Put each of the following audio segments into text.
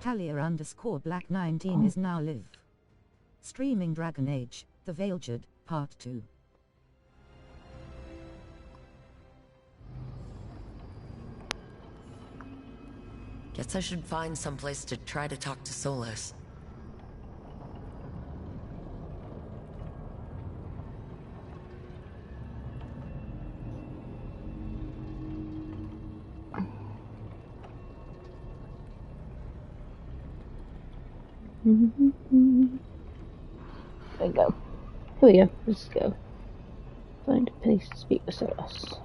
Talia_Black19 is now live. Streaming Dragon Age, The Veilguard, Part 2. Guess I should find someplace to try to talk to Solas. There we go. Here we go. Let's go. Find a place to speak with Solas.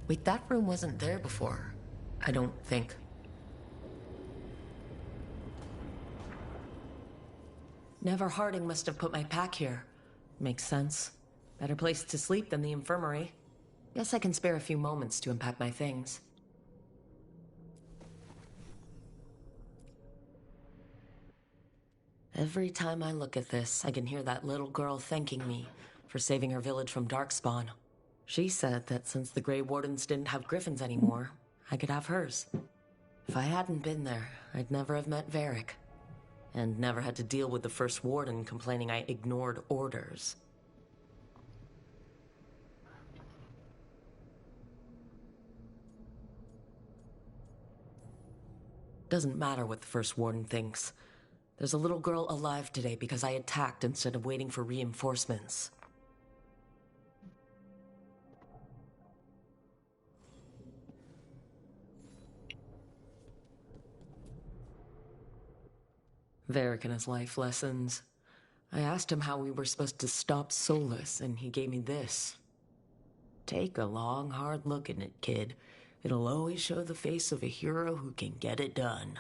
Wait, that room wasn't there before. I don't think. Never Harding must have put my pack here. Makes sense. Better place to sleep than the infirmary. Guess I can spare a few moments to unpack my things. Every time I look at this, I can hear that little girl thanking me for saving her village from Darkspawn. She said that since the Grey Wardens didn't have griffins anymore, I could have hers. If I hadn't been there, I'd never have met Varric. And never had to deal with the First Warden complaining I ignored orders. Doesn't matter what the First Warden thinks. There's a little girl alive today because I attacked instead of waiting for reinforcements. Varric and his life lessons. I asked him how we were supposed to stop Solas, and he gave me this. Take a long, hard look at it, kid. It'll always show the face of a hero who can get it done.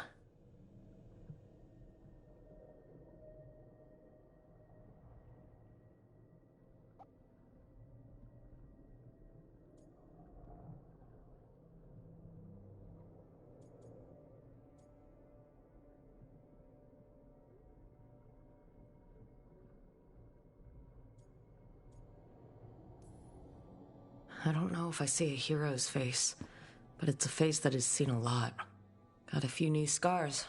I don't know if I see a hero's face, but it's a face that has seen a lot. Got a few new scars.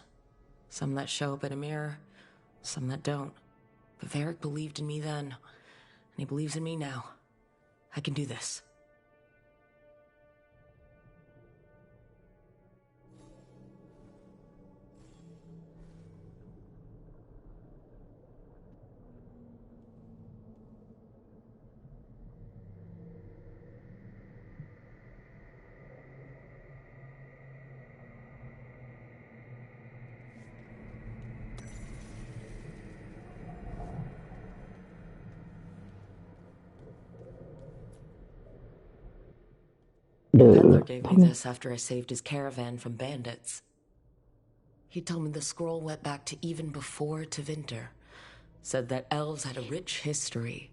Some that show up in a mirror, some that don't. But Varric believed in me then, and he believes in me now. I can do this. Peddler gave me this after I saved his caravan from bandits. He told me the scroll went back to even before Tevinter. Said that elves had a rich history,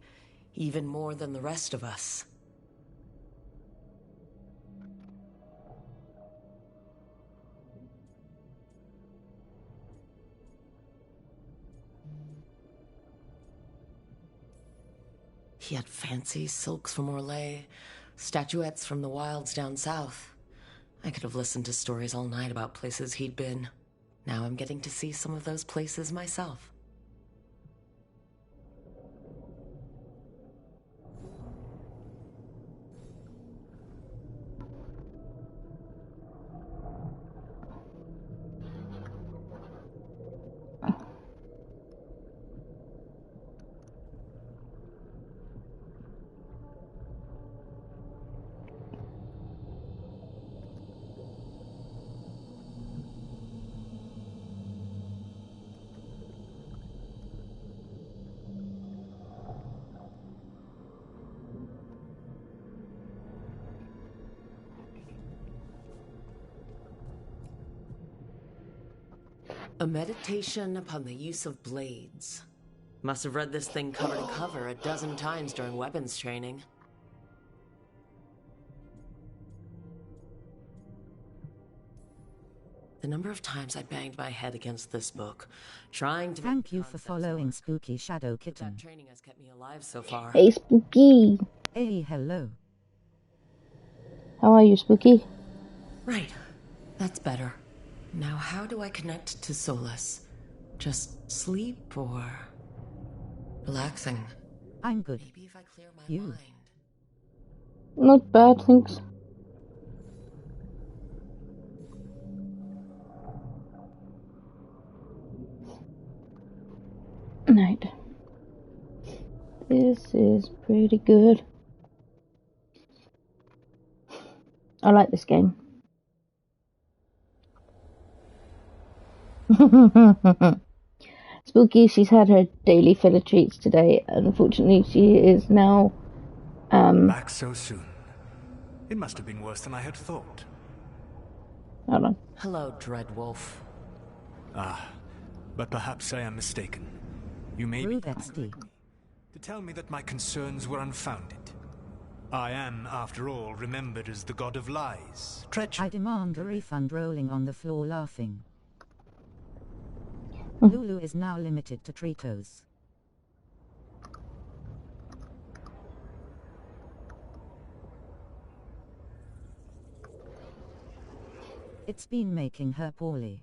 even more than the rest of us. He had fancy silks from Orlais, statuettes from the wilds down south. I could have listened to stories all night about places he'd been. Now I'm getting to see some of those places myself. A meditation upon the use of blades. Must have read this thing cover to cover a dozen times during weapons training. The number of times I banged my head against this book, trying to Thank make you for concepts following work. Spooky Shadow But Kitten. that training has kept me alive so far. Hey, Spooky. Hey, hello. How are you, Spooky? Right. That's better. Now how do I connect to Solus? Just sleep or relaxing? I'm good. Maybe if I clear my You? mind. Not bad, thanks. Right. This is pretty good. I like this game. Spooky, she's had her daily fill of treats today. Unfortunately, she is now, Back so soon. It must have been worse than I had thought. hold on. Hello, Dreadwolf. But perhaps I am mistaken. You may be Rude XD. to tell me that my concerns were unfounded. I am, after all, remembered as the god of lies, treachery. I demand a refund. Rolling on the floor laughing. Lulu is now limited to Tritos. It's been making her poorly.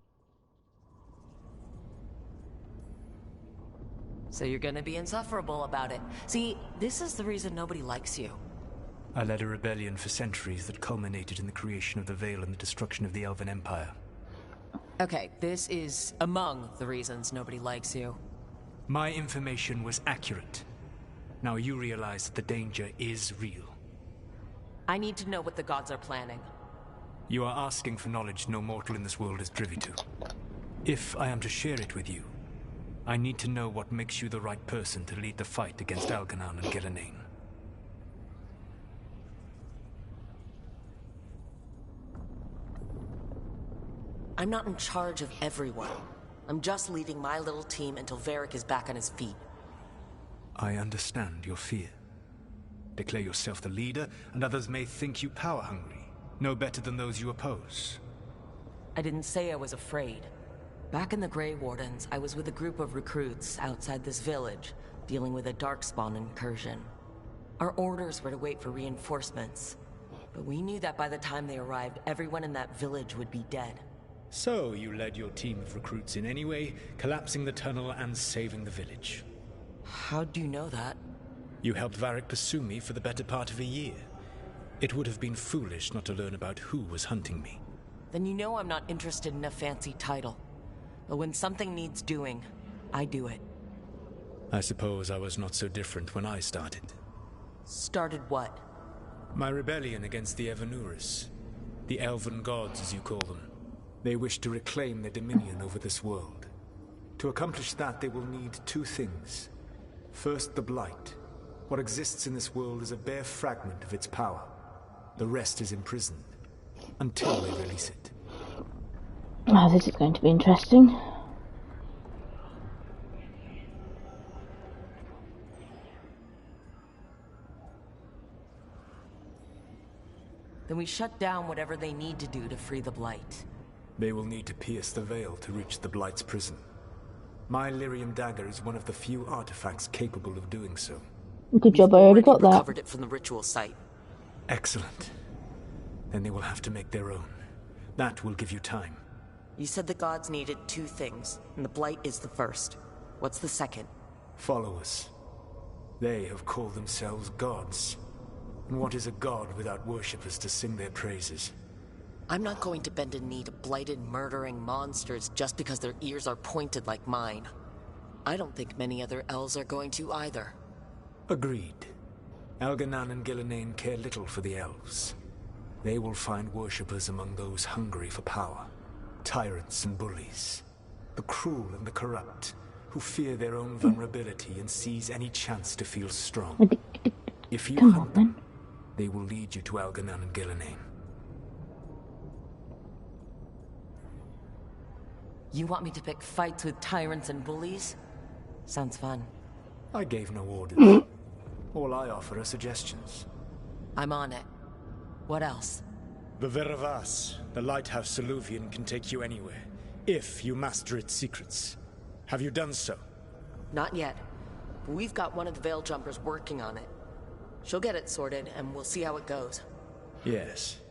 So you're gonna be insufferable about it. See, this is the reason nobody likes you. I led a rebellion for centuries that culminated in the creation of the Veil and the destruction of the Elven Empire. Okay, this is among the reasons nobody likes you. My information was accurate. Now you realize that the danger is real. I need to know what the gods are planning. You are asking for knowledge no mortal in this world is privy to. If I am to share it with you, I need to know what makes you the right person to lead the fight against Algernon and Gillenane. I'm not in charge of everyone. I'm just leading my little team until Varric is back on his feet. I understand your fear. Declare yourself the leader, and others may think you power-hungry, no better than those you oppose. I didn't say I was afraid. Back in the Grey Wardens, I was with a group of recruits outside this village, dealing with a Darkspawn incursion. Our orders were to wait for reinforcements, but we knew that by the time they arrived, everyone in that village would be dead. So you led your team of recruits in any way, collapsing the tunnel and saving the village. How do you know that? You helped Varric pursue me for the better part of a year. It would have been foolish not to learn about who was hunting me. Then you know I'm not interested in a fancy title. But when something needs doing, I do it. I suppose I was not so different when I started. Started what? My rebellion against the Evanuris. The Elven gods, as you call them. They wish to reclaim their dominion over this world. To accomplish that, they will need two things. First, the Blight. What exists in this world is a bare fragment of its power. The rest is imprisoned, until they release it. Oh, this is going to be interesting. Then we shut down whatever they need to do to free the Blight. They will need to pierce the veil to reach the Blight's prison. My Lyrium dagger is one of the few artifacts capable of doing so. Good job, I already got that. Recovered it from the ritual site. Excellent. Then they will have to make their own. That will give you time. You said the gods needed two things, and the Blight is the first. What's the second? Followers. They have called themselves gods. And what is a god without worshippers to sing their praises? I'm not going to bend a knee to blighted, murdering monsters just because their ears are pointed like mine. I don't think many other elves are going to either. Agreed. Algernon and Gillenane care little for the elves. They will find worshippers among those hungry for power. Tyrants and bullies. The cruel and the corrupt, who fear their own vulnerability and seize any chance to feel strong. If you hunt them, they will lead you to Algernon and Gillenane. You want me to pick fights with tyrants and bullies? Sounds fun. I gave no orders. All I offer are suggestions. I'm on it. What else? The Veravas, the lighthouse Soluvian, can take you anywhere, if you master its secrets. Have you done so? Not yet. But we've got one of the Veil Jumpers working on it. She'll get it sorted, and we'll see how it goes. Yes.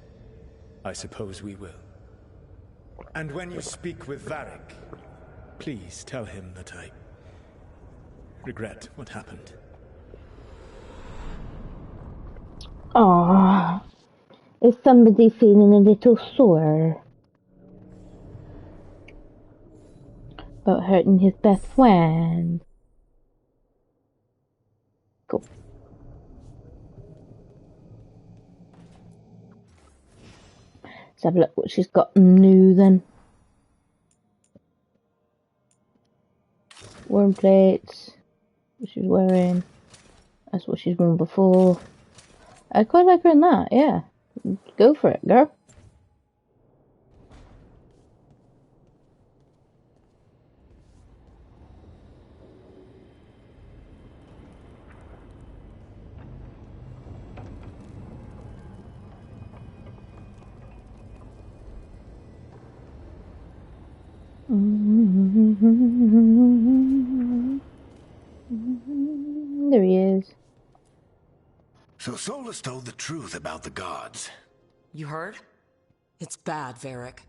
I suppose we will. And when you speak with Varric, please tell him that I regret what happened. Aww. Is somebody feeling a little sore about hurting his best friend? Cool. Let's have a look what she's got new then. Worm plates. What she's wearing. That's what she's worn before. I quite like her in that, yeah. Go for it, girl. There he is. So Solus told the truth about the gods. You heard? It's bad, Varric.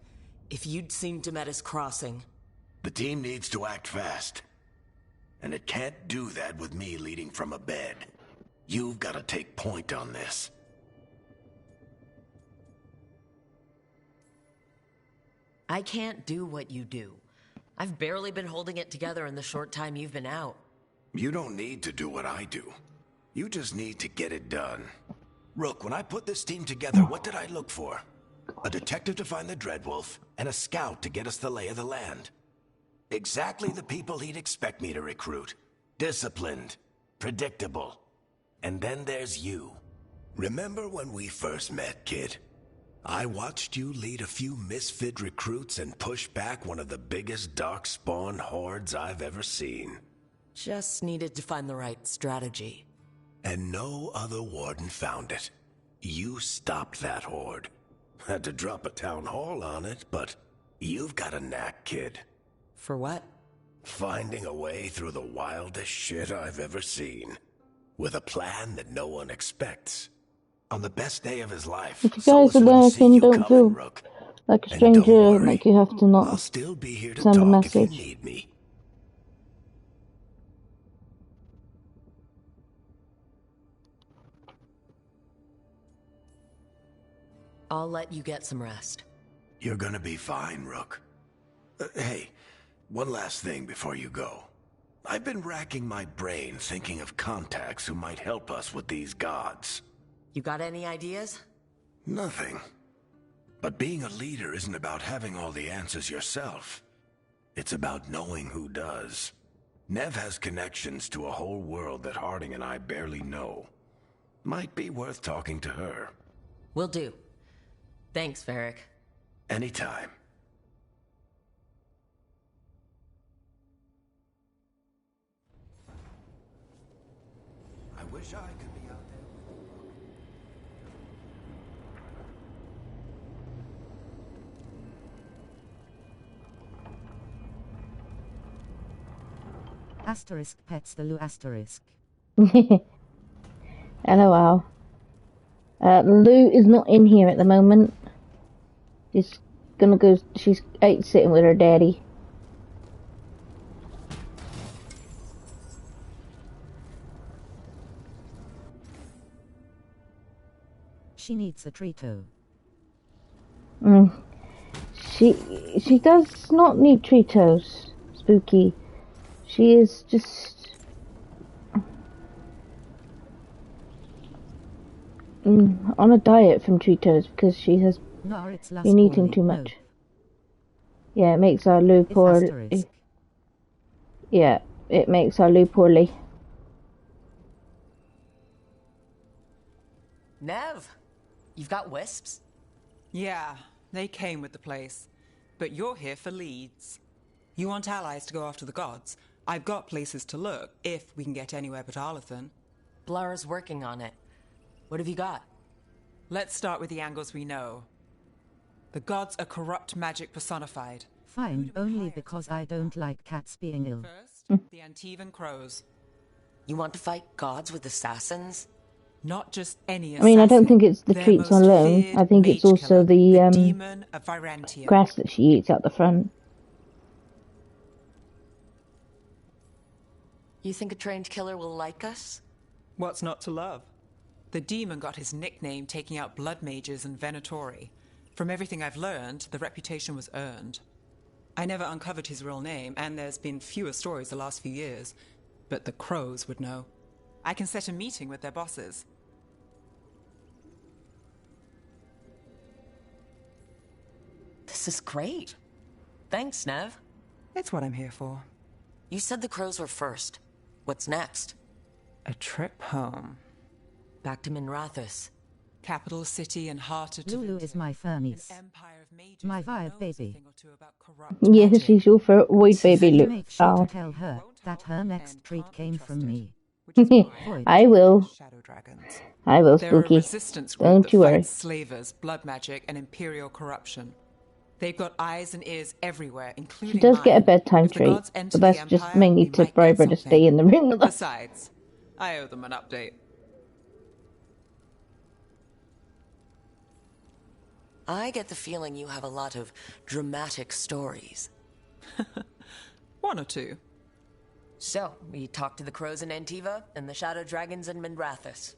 If you'd seen Demetis crossing... The team needs to act fast. And it can't do that with me leading from a bed. You've got to take point on this. I can't do what you do. I've barely been holding it together in the short time you've been out. You don't need to do what I do. You just need to get it done. Rook, when I put this team together, what did I look for? A detective to find the Dreadwolf, and a scout to get us the lay of the land. Exactly the people he'd expect me to recruit. Disciplined, predictable. And then there's you. Remember when we first met, kid? I watched you lead a few misfit recruits and push back one of the biggest darkspawn hordes I've ever seen. Just needed to find the right strategy. And no other warden found it. You stopped that horde. Had to drop a town hall on it, but you've got a knack, kid. For what? Finding a way through the wildest shit I've ever seen. With a plan that no one expects. On the best day of his life, if you guys are lurking, don't feel Rook. like a stranger, like you have to not I'll still be here to send a talk message. if you need me. I'll let you get some rest. You're gonna be fine, Rook. Hey, one last thing before you go. I've been racking my brain thinking of contacts who might help us with these gods. You got any ideas? Nothing. But being a leader isn't about having all the answers yourself. It's about knowing who does. Nev has connections to a whole world that Harding and I barely know. Might be worth talking to her. Will do. Thanks, Varric. Anytime. I wish I could be out there. Asterisk pets the Lu asterisk. LOL. Lou is not in here at the moment. She's gonna go. She's out sitting with her daddy. She needs a Trito. She does not need Tritos, Spooky. She is just on a diet from Tritos because she has No, it's been eating too much. Yeah, it makes our Lou poorly. Yeah, it makes our Lou poorly. Nev, you've got wisps? Yeah, they came with the place. But you're here for leads. You want allies to go after the gods? I've got places to look, if we can get anywhere but Arlathan. Blara's working on it. What have you got? Let's start with the angles we know. The gods are corrupt magic personified. Fine, only because I don't like cats being ill. First, the Antivan crows. You want to fight gods with assassins? Not just any I assassin. mean, I don't think it's the Their treats most alone. feared I think it's mage also killer, the demon of Virantia. grass that she eats out the front. You think a trained killer will like us? What's not to love? The demon got his nickname taking out blood mages and Venatori. From everything I've learned, the reputation was earned. I never uncovered his real name, and there's been fewer stories the last few years. But the crows would know. I can set a meeting with their bosses. This is great. Thanks, Nev. It's what I'm here for. You said the crows were first. What's next? A trip home. Back to Minrathous. Capital city and heart of Lulu is my furnace. An empire of mages My that vibe knows a baby. thing or two about corrupt Yeah, magic. she's your void baby. Look, Make sure oh, to tell her that her next treat came from me. Which is why I will. Shadow dragons. I will, They're a Spooky. resistance group Don't that you worry. fights slavers, blood magic, and imperial corruption. They've got eyes and ears everywhere, including She does get a mine. bedtime If the treat, gods enter but that's the just empire, mainly we to might bribe get her to something. stay in the room with us. Besides, I owe them an update. I get the feeling you have a lot of dramatic stories. One or two. So, we talked to the crows in Antiva and the shadow dragons in Minrathous.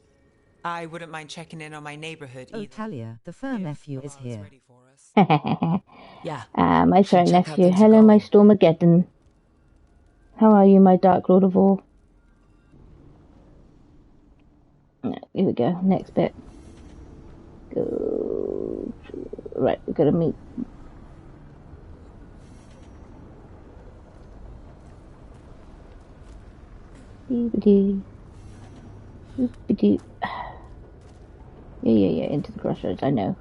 I wouldn't mind checking in on my neighborhood Oh, either. Talia, the fur nephew is Alana's here. ready for us. Yeah. My Should sorry check how nephew. things are Hello, my going. Stormageddon. How are you, my Dark Lord of All? Here we go. Next bit. Go. Right, we've got to meet. Dee-ba-dee. Dee-ba-dee. Yeah, into the crossroads, I know.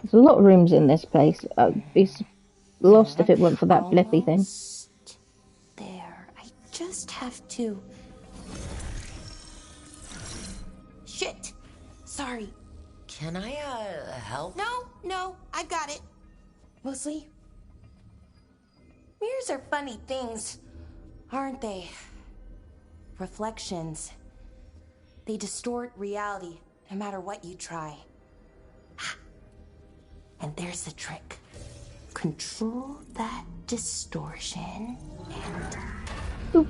There's a lot of rooms in this place. I'd be lost if it weren't for that blippy thing. Almost there. I just have to. Shit! Sorry. Can I, help? No, I've got it. Mostly. Mirrors are funny things, aren't they? Reflections. They distort reality, no matter what you try. And there's the trick. Control that distortion and... Boop.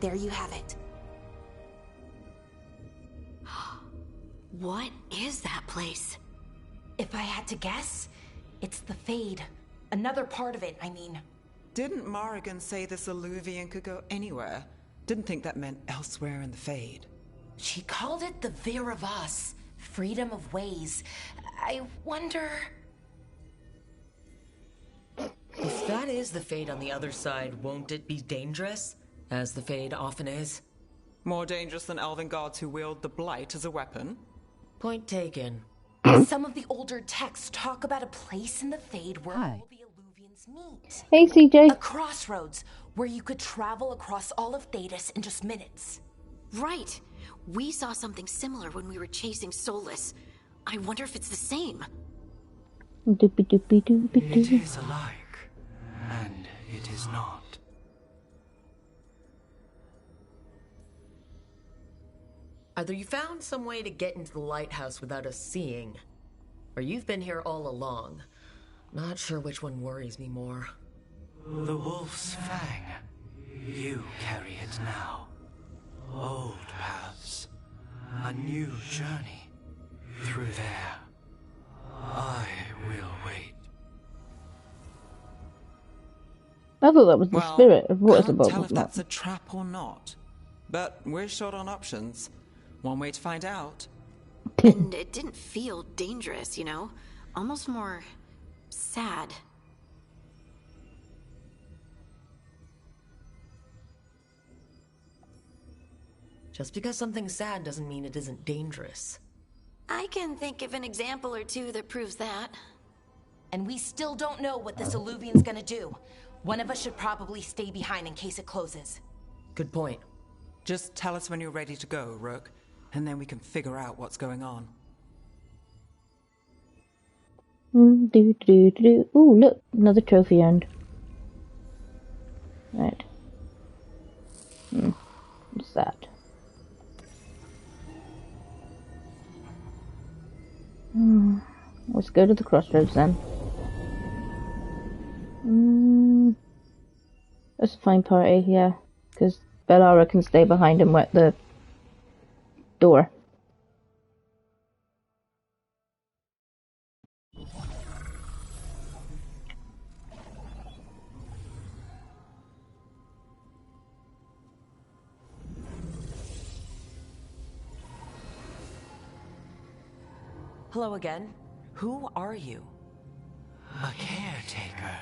There you have it. What is that place? If I had to guess, it's the Fade. Another part of it, I mean. Didn't Morrigan say this Illuvian could go anywhere? Didn't think that meant elsewhere in the Fade. She called it the Viravas, freedom of ways. I wonder... If that is the Fade on the other side, won't it be dangerous? As the Fade often is. More dangerous than elven gods who wield the Blight as a weapon? Point taken. Some of the older texts talk about a place in the Fade where Hi. all the Illuvians meet. Hey, CJ. A crossroads where you could travel across all of Thedas in just minutes. Right. We saw something similar when we were chasing Solus. I wonder if it's the same. Doopy doopy doopy It doo. is alike, and it is not. Either you found some way to get into the lighthouse without us seeing, or you've been here all along. Not sure which one worries me more. The wolf's fang. You carry it now. Old paths. A new journey. Through there. I will wait. I thought that was the Well, spirit of what is can't above. tell if that's a trap or not. But we're short on options. One way to find out. And it didn't feel dangerous, you know? Almost more sad. Just because something's sad doesn't mean it isn't dangerous. I can think of an example or two that proves that. And we still don't know what this Illuvian's gonna do. One of us should probably stay behind in case it closes. Good point. Just tell us when you're ready to go, Rook, and then we can figure out what's going on. Ooh, look, another trophy earned. Right. What's that? Let's go to the crossroads then. That's a fine party, yeah. Because Bellara can stay behind and wet the door. Hello again. Who are you? A caretaker.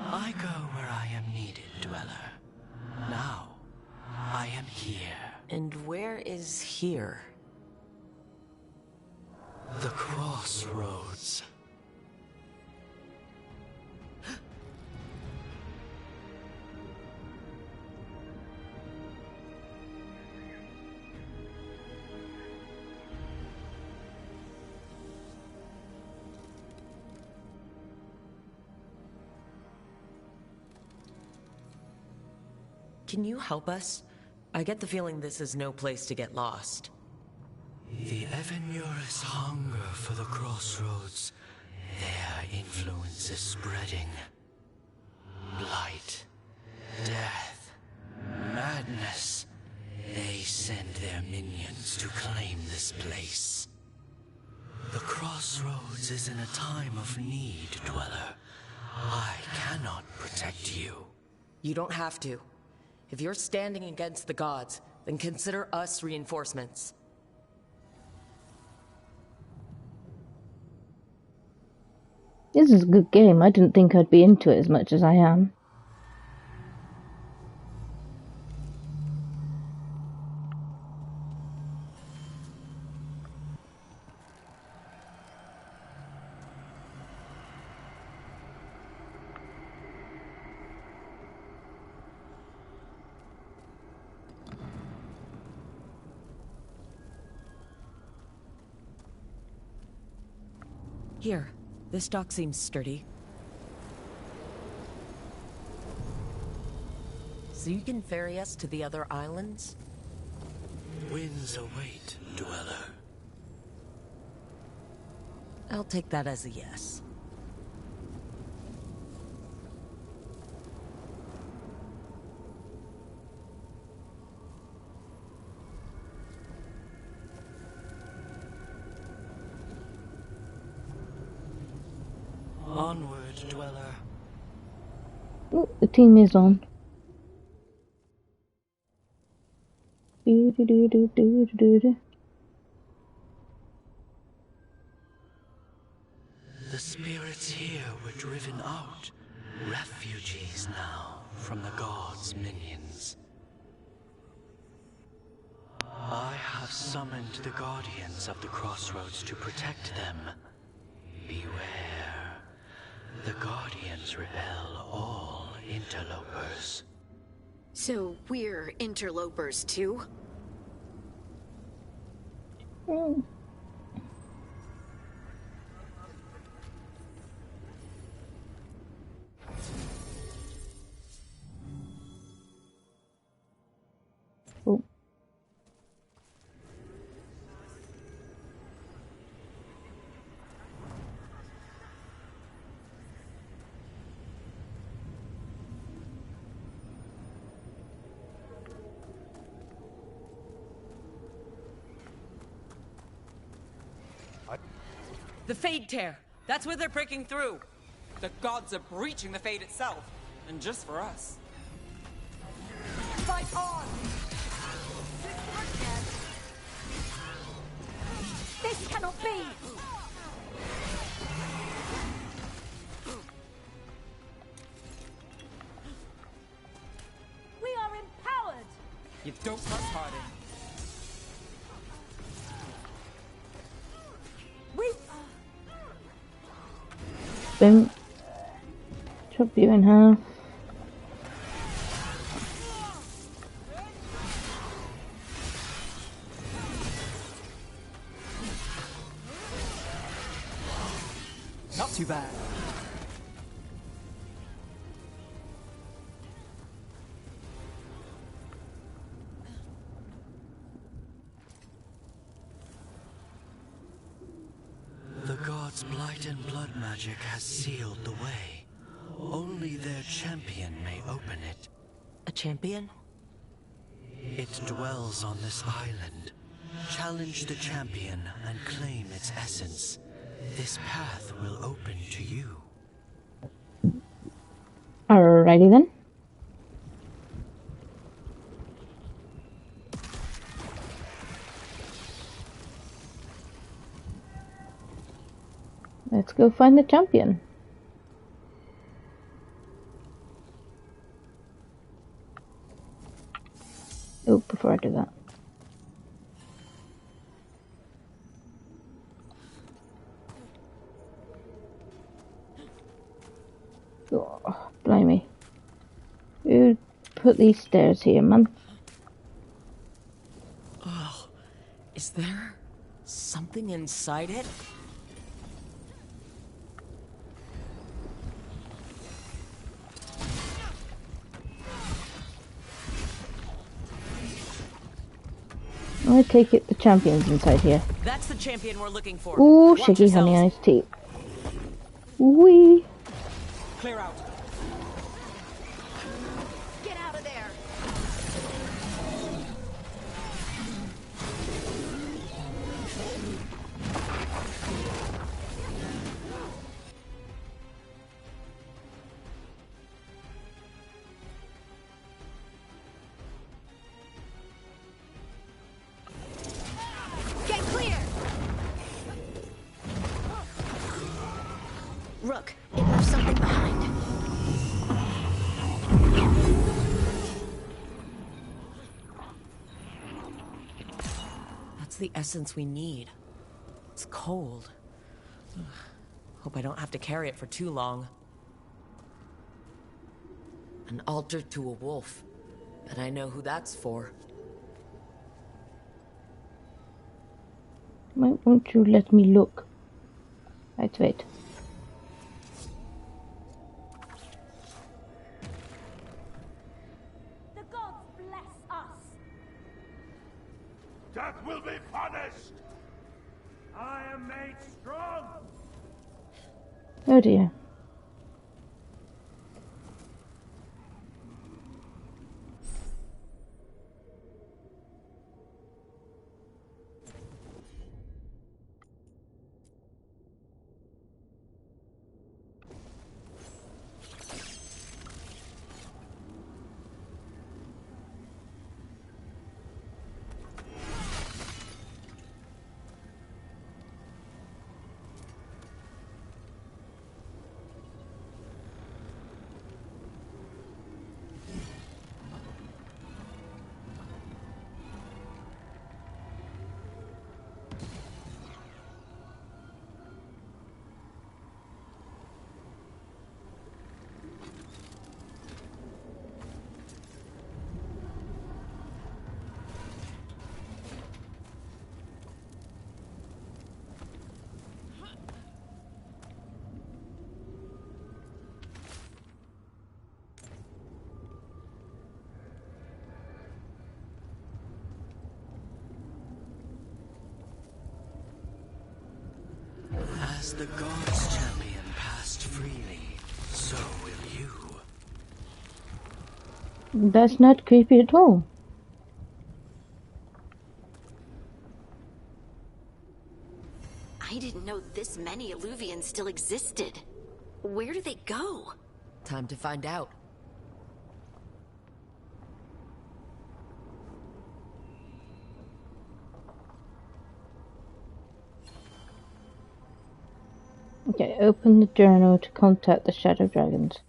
I go where I am needed, Dweller. Now, I am here. And where is here? The crossroads. Can you help us? I get the feeling this is no place to get lost. The Evenurus hunger for the crossroads. Their influence is spreading. Blight, death, madness. They send their minions to claim this place. The crossroads is in a time of need, Dweller. I cannot protect you. You don't have to. If you're standing against the gods, then consider us reinforcements. This is a good game. I didn't think I'd be into it as much as I am. Here, this dock seems sturdy. So you can ferry us to the other islands? Winds await, Dweller. I'll take that as a yes. Onward, Dweller. Oh, the team is on. The spirits here were driven out. Refugees now from the gods' minions. I have summoned the guardians of the crossroads to protect them. Beware. The guardians repel all interlopers. So we're interlopers too? Oh. The Fade Tear! That's where they're breaking through! The gods are breaching the Fade itself, and just for us. Fight on! This cannot be! We are empowered! You don't trust Harding. don't chop you in half. Not too bad. The gods' blight and blood magic has sealed the way. Only their champion may open it. A champion? It dwells on this island. Challenge the champion and claim its essence. This path will open to you. Alrighty then. Let's go find the champion. Oh, before I do that. Oh, blimey. Who put these stairs here, man? Oh, is there something inside it? I take it the champion's inside here. That's the champion we're looking for. Ooh, Watch shaky yourselves. honey iced tea. Wee. Clear out. Get out of there! Get clear! Rook, it left something behind. That's the essence we need. It's cold. Ugh. Hope I don't have to carry it for too long. An altar to a wolf. Bet I know who that's for. Why won't you let me look? Right, wait. The gods bless us. Death will be punished! I am made strong! Oh dear. As the gods' champion passed freely, so will you. That's not creepy at all. I didn't know this many Illuvians still existed. Where do they go? Time to find out. Okay, open the journal to contact the Shadow Dragons.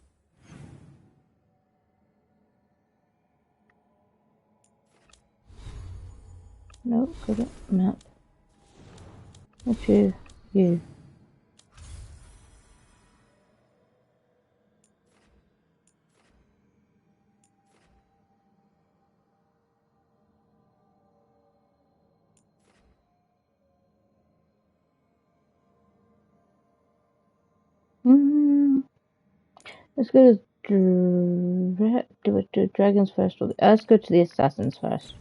Nope, got it. Map. What's you? You. Let's go to dragons first. Let's go to the assassins first.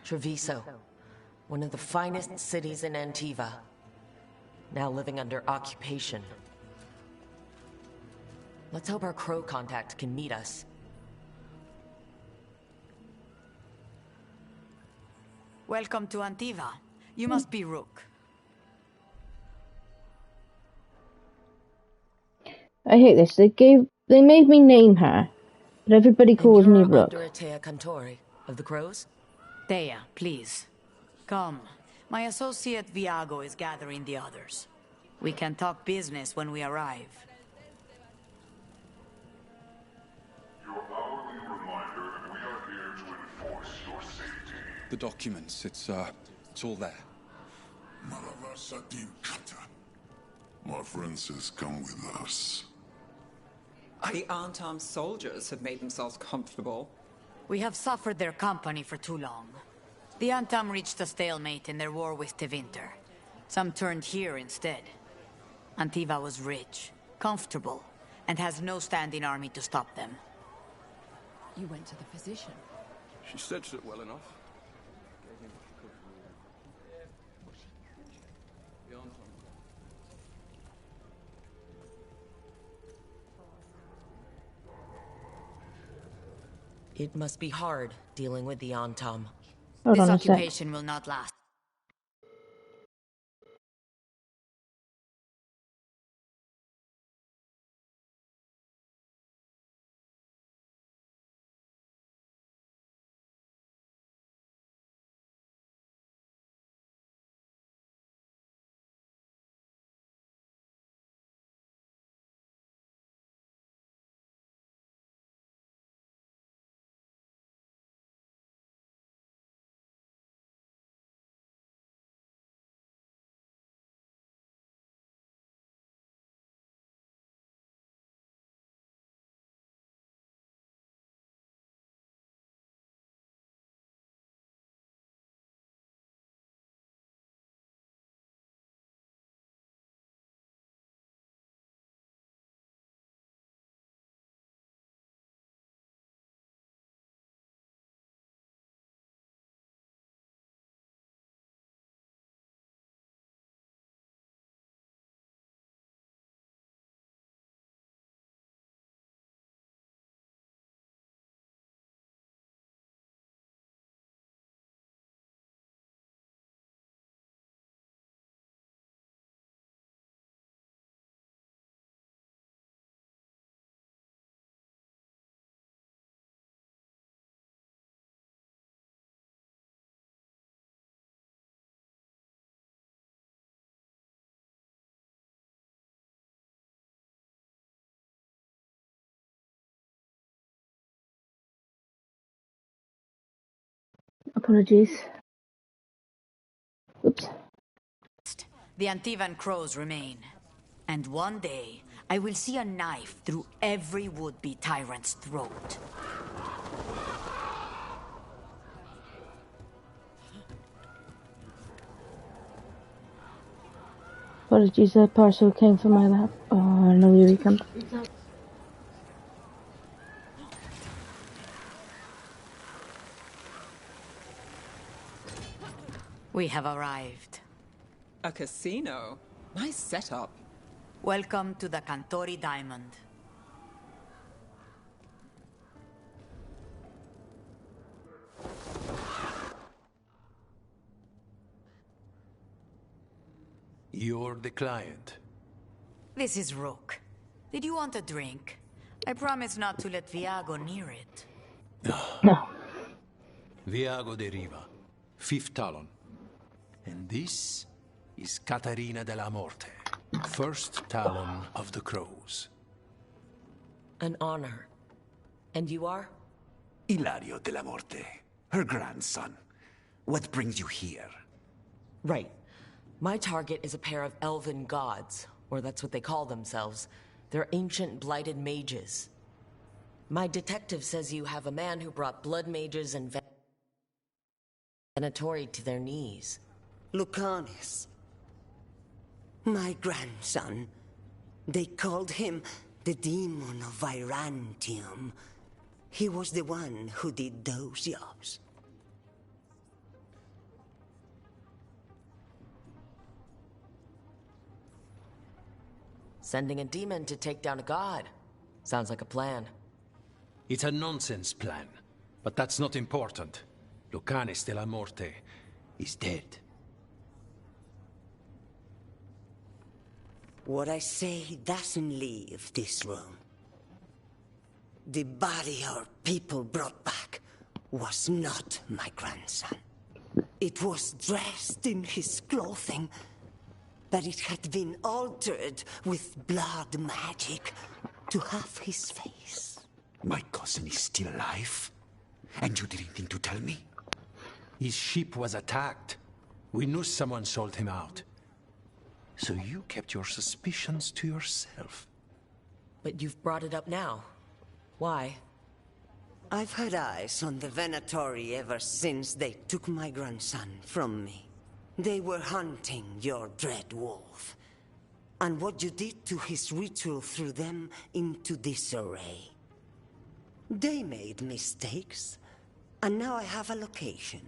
Treviso, one of the finest cities in Antiva, now living under occupation. Let's hope our crow contact can meet us. Welcome to Antiva. You must be Rook. I hate this. They made me name her, but everybody calls me Rook. Under Atea Cantori of the Crows? Thea, please. Come. My associate Viago is gathering the others. We can talk business when we arrive. Your hourly reminder that we are here to enforce your safety. The documents, it's all there. Malavasadim Kata. My friend says come with us. The Antam soldiers have made themselves comfortable. We have suffered their company for too long. The Antam reached a stalemate in their war with Tevinter. Some turned here instead. Antiva was rich, comfortable, and has no standing army to stop them. You went to the physician. She said it well enough. It must be hard dealing with the Antam. This occupation will not last. Apologies. Oops. The Antivan crows remain. And one day, I will see a knife through every would-be tyrant's throat. Apologies, a parcel came from my lap. Oh, no, here he comes. We have arrived. A casino? Nice setup. Welcome to the Cantori Diamond. You're the client. This is Rook. Did you want a drink? I promise not to let Viago near it. No. Viago de Riva, 5th Talon. And this is Caterina della Morte, first Talon of the Crows. An honor. And you are? Ilario della Morte, her grandson. What brings you here? Right. My target is a pair of elven gods, or that's what they call themselves. They're ancient blighted mages. My detective says you have a man who brought blood mages and Venatori to their knees. Lucanus. My grandson. They called him the Demon of Virantium. He was the one who did those jobs. Sending a demon to take down a god. Sounds like a plan. It's a nonsense plan, but that's not important. Lucanus della Morte is dead. What I say doesn't leave this room. The body our people brought back was not my grandson. It was dressed in his clothing, but it had been altered with blood magic to have his face. My cousin is still alive? And you didn't think to tell me? His ship was attacked. We knew someone sold him out. So you kept your suspicions to yourself. But you've brought it up now. Why? I've had eyes on the Venatori ever since they took my grandson from me. They were hunting your dread wolf. And what you did to his ritual threw them into disarray. They made mistakes, and now I have a location.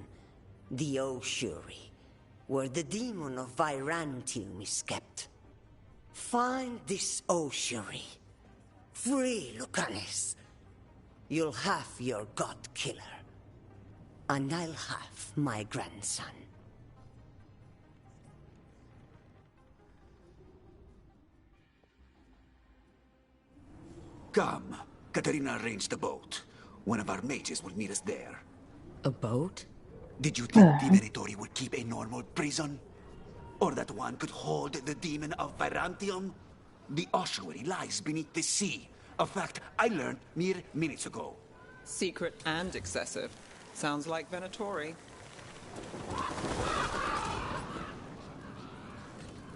The Ossuary, where the demon of Virantium is kept. Find this Ossuary. Free Lucanus. You'll have your god killer. And I'll have my grandson. Come. Caterina arranged a boat. One of our mages will meet us there. A boat? Did you think the Venatori would keep a normal prison? Or that one could hold the demon of Virantium? The ossuary lies beneath the sea. A fact I learned mere minutes ago. Secret and excessive. Sounds like Venatori.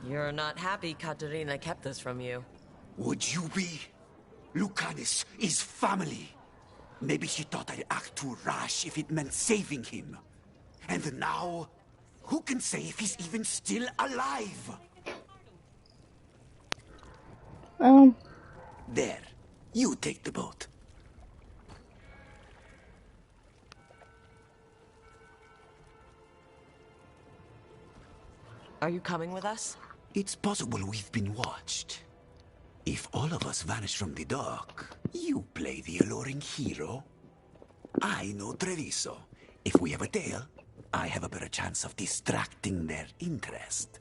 You're not happy Caterina kept this from you. Would you be? Lucanus is family. Maybe she thought I'd act too rash if it meant saving him. And now, who can say if he's even still alive? There. You take the boat. Are you coming with us? It's possible we've been watched. If all of us vanish from the dock, you play the alluring hero. I know Treviso. If we have a tail, I have a better chance of distracting their interest.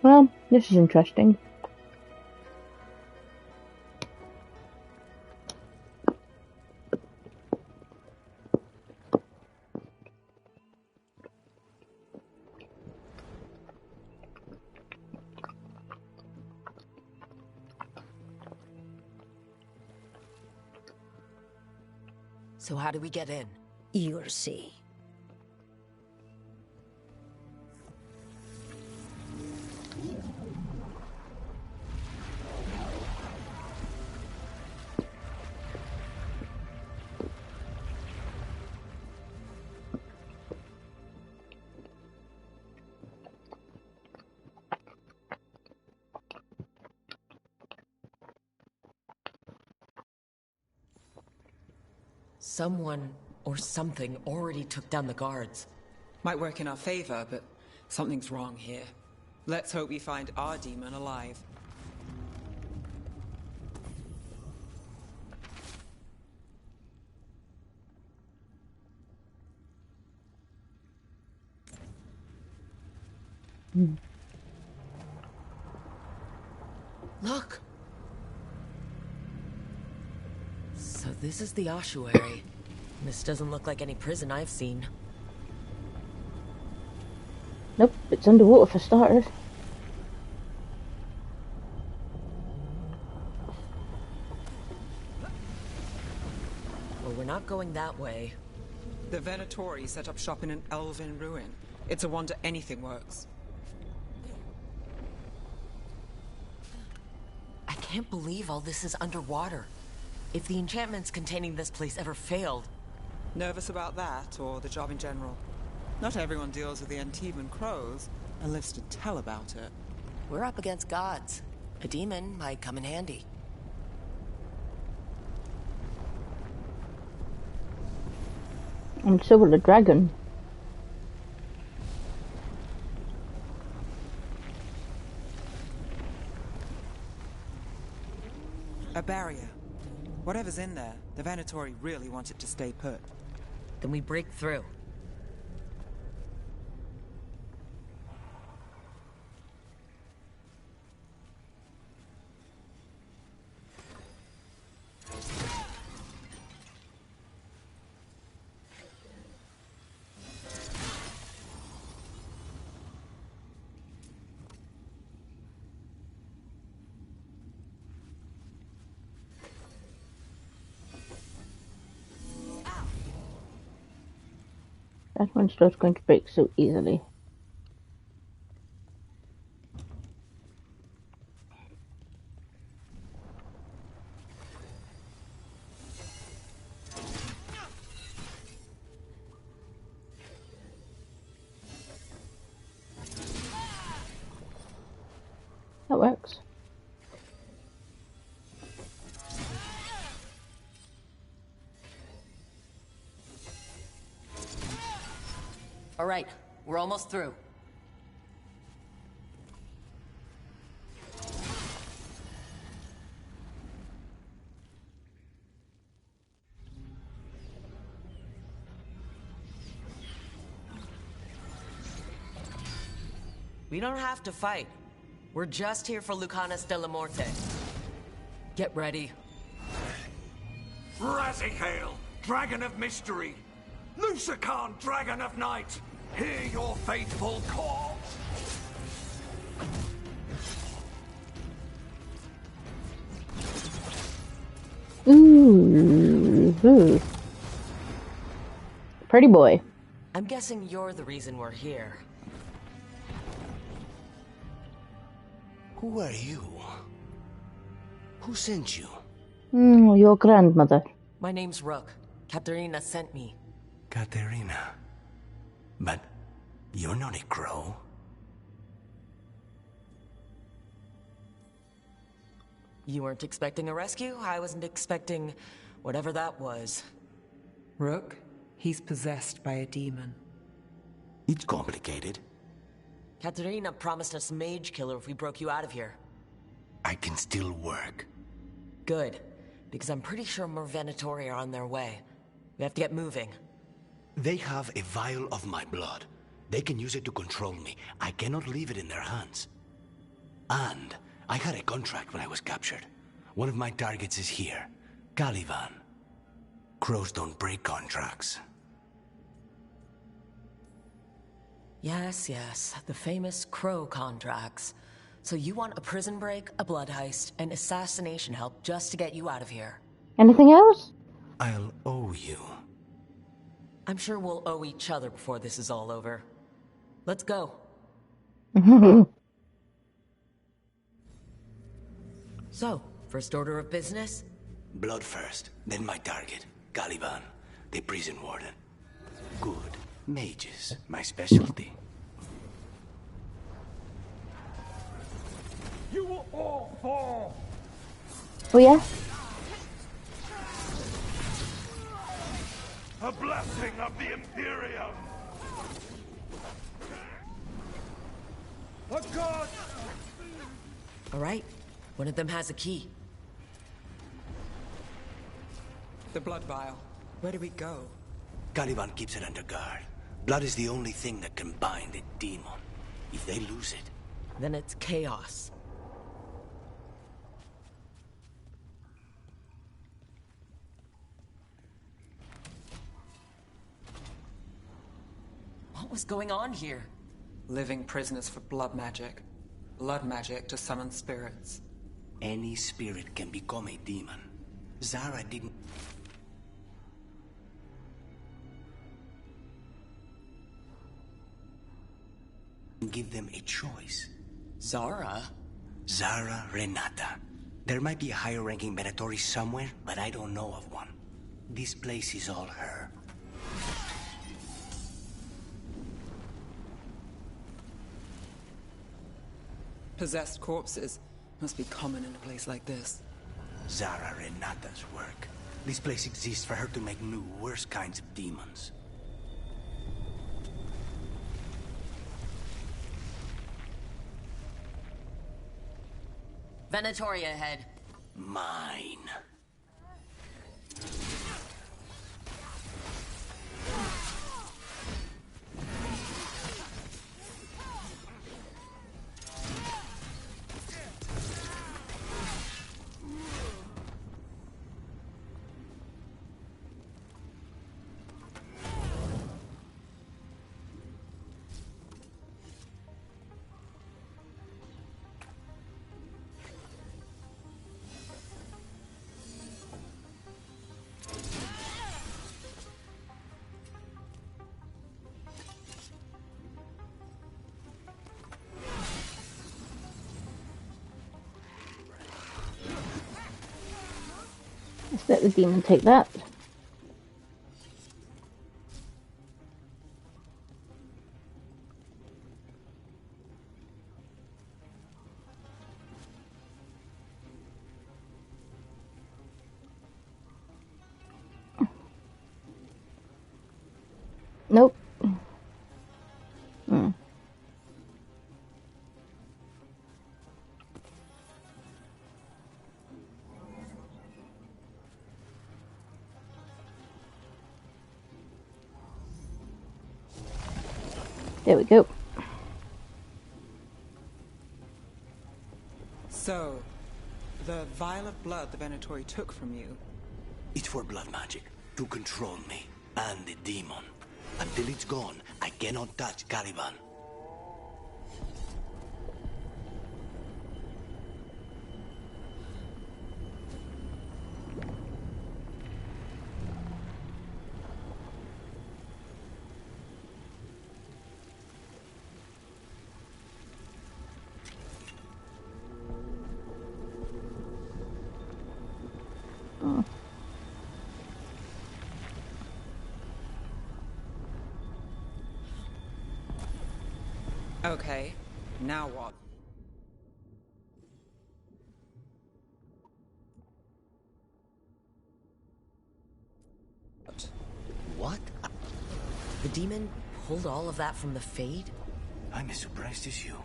Well, this is interesting. So how do we get in? You'll see. Someone or something already took down the guards. Might work in our favor, but something's wrong here. Let's hope we find our demon alive. Look! So this is the ossuary. This doesn't look like any prison I've seen. Nope, it's underwater for starters. Well, we're not going that way. The Venatori set up shop in an elven ruin. It's a wonder anything works. I can't believe all this is underwater. If the enchantments containing this place ever failed... Nervous about that, or the job in general? Not everyone deals with the Antivan crows and lives to tell about it. We're up against gods. A demon might come in handy. And so will a dragon. A barrier. Whatever's in there, the Venatori really want it to stay put. Then we break through. That one's not going to break so easily. That works. All right, we're almost through. We don't have to fight. We're just here for Lucanus de la Morte. Get ready. Razikale, Dragon of Mystery! Lucican, Dragon of Night! Hear your faithful call! Ooh. Pretty boy. I'm guessing you're the reason we're here. Who are you? Who sent you? Your grandmother. My name's Rook. Katerina sent me. Katerina. But you're not a crow. You weren't expecting a rescue? I wasn't expecting whatever that was. Rook, he's possessed by a demon. It's complicated. Katerina promised us Mage Killer if we broke you out of here. I can still work. Good, because I'm pretty sure more Venatori are on their way. We have to get moving. They have a vial of my blood. They can use it to control me. I cannot leave it in their hands. And I had a contract when I was captured. One of my targets is here, Caliban. Crows don't break contracts. Yes, the famous Crow contracts. So you want a prison break, a blood heist, and assassination help just to get you out of here? Anything else? I'll owe you. I'm sure we'll owe each other before this is all over. Let's go. So, first order of business? Blood first, then my target, Caliban, the prison warden. Good. Mages, my specialty. You will all fall! Oh yeah? A blessing of the Imperium! A god! Alright, one of them has a key. The blood vial. Where do we go? Caliban keeps it under guard. Blood is the only thing that can bind a demon. If they lose it... Then it's chaos. What was going on here? Living prisoners for blood magic. Blood magic to summon spirits. Any spirit can become a demon. Zara didn't... give them a choice. Zara? Zara Renata. There might be a higher-ranking Venatori somewhere, but I don't know of one. This place is all her. Possessed corpses must be common in a place like this. Zara Renata's work. This place exists for her to make new, worse kinds of demons. Venatori ahead. Mine. Let's let the demon take that. Nope. There we go. So, the vial of blood the Venatori took from you... It's for blood magic, to control me, and the demon. Until it's gone, I cannot touch Caliban. Okay, now what? What? The demon pulled all of that from the Fade? I'm as surprised as you.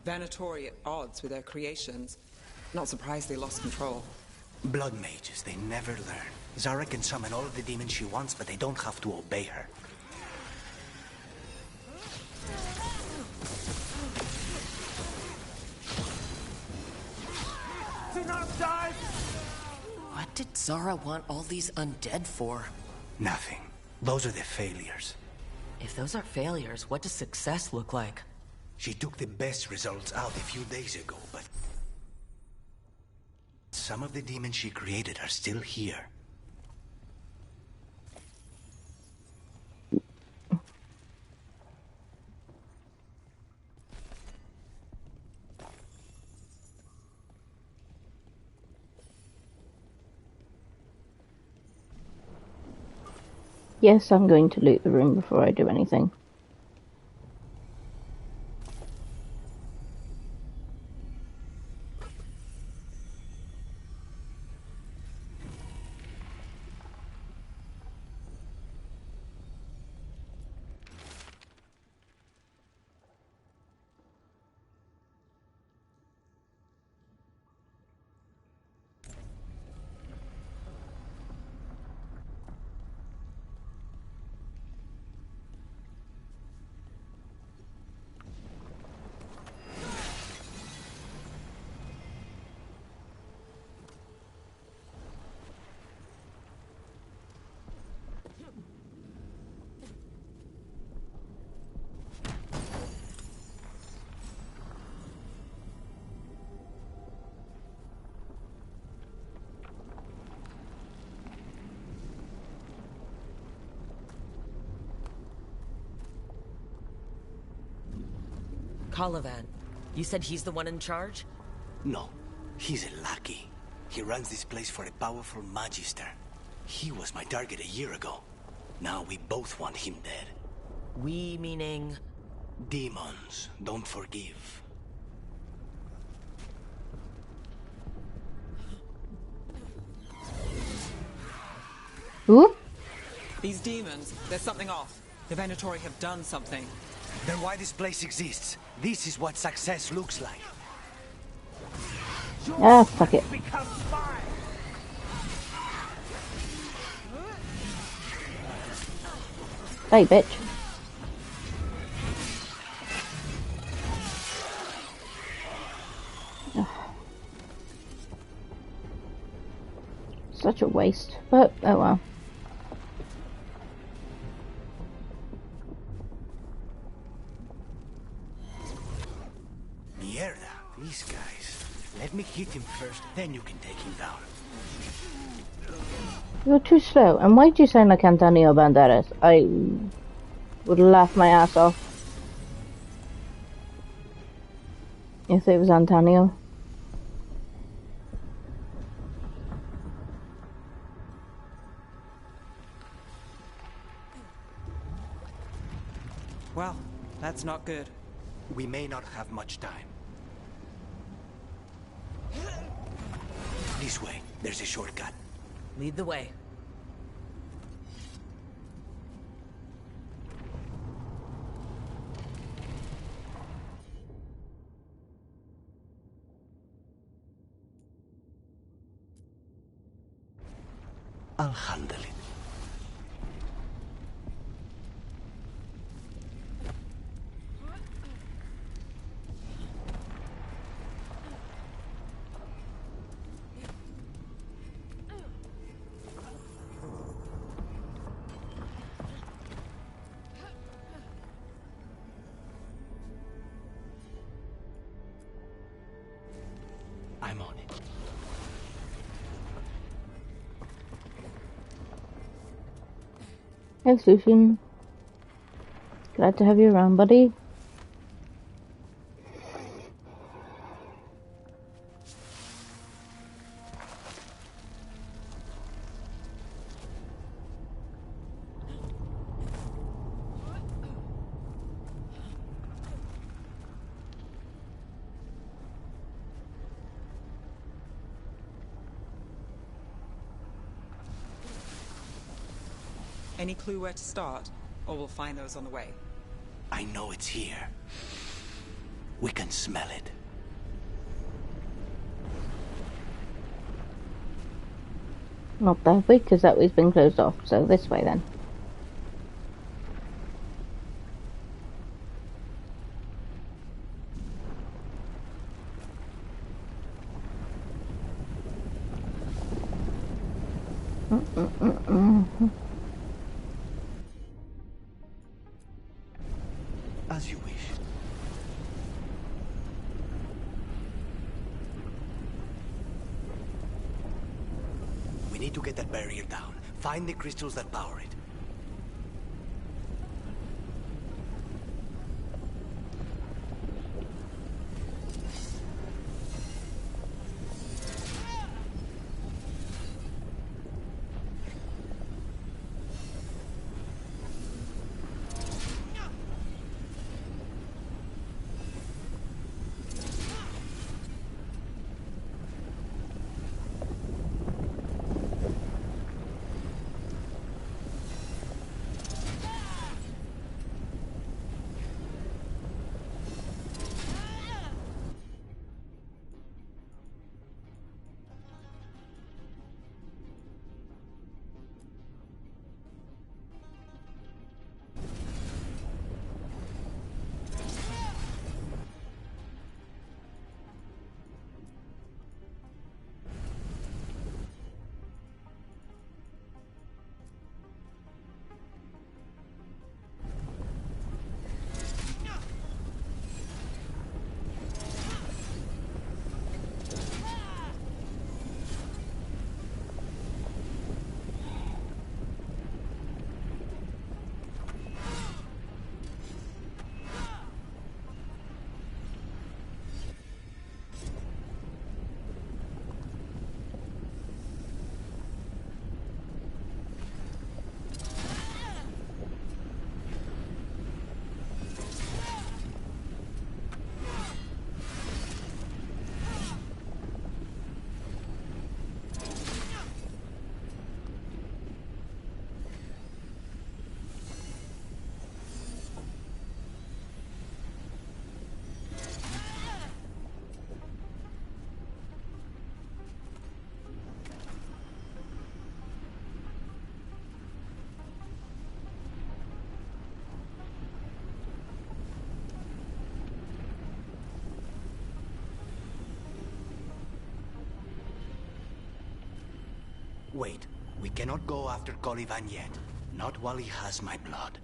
Venatori at odds with their creations. Not surprised they lost control. Blood mages, they never learn. Zara can summon all of the demons she wants, but they don't have to obey her. Do not die! What did Zara want all these undead for? Nothing. Those are the failures. If those are failures, what does success look like? She took the best results out a few days ago, but... some of the demons she created are still here. Yes, I'm going to loot the room before I do anything. Colivan. You said he's the one in charge? No, he's a lackey. He runs this place for a powerful magister. He was my target a year ago. Now we both want him dead. We meaning? Demons don't forgive. Whoop. These demons, there's something off. The Venatori have done something. Then why this place exists? This is what success looks like. Ah, fuck it. Hey, bitch. Ugh. Such a waste, but oh well. Mierda, these guys. Let me hit him first, then you can take him down. You're too slow. And why do you sound like Antonio Banderas? I would laugh my ass off if it was Antonio. Well, that's not good. We may not have much time. This way. There's a shortcut. Lead the way. I'll handle it. I'm on it. Hey, Lucian. Glad to have you around, buddy. Any clue where to start? Or we'll find those on the way. I know it's here. We can smell it. Not that way, because that way's been closed off. So this way then. As you wish. We need to get that barrier down. Find the crystals that power it. Wait, we cannot go after Caliban yet. Not while he has my blood.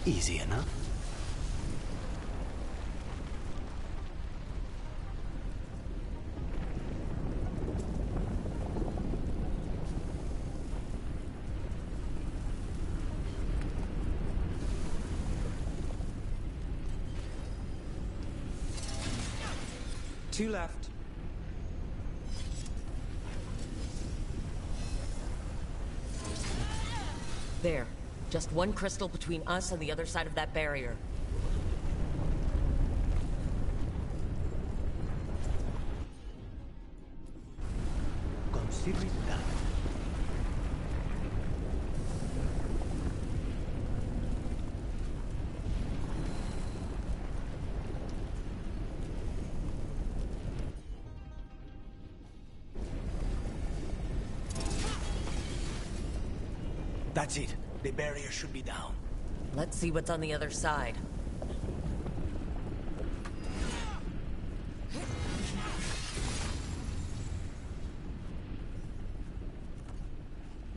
Easy enough. Two left. There. Just one crystal between us and the other side of that barrier. Consider it done. That's it. The barrier should be down. Let's see what's on the other side.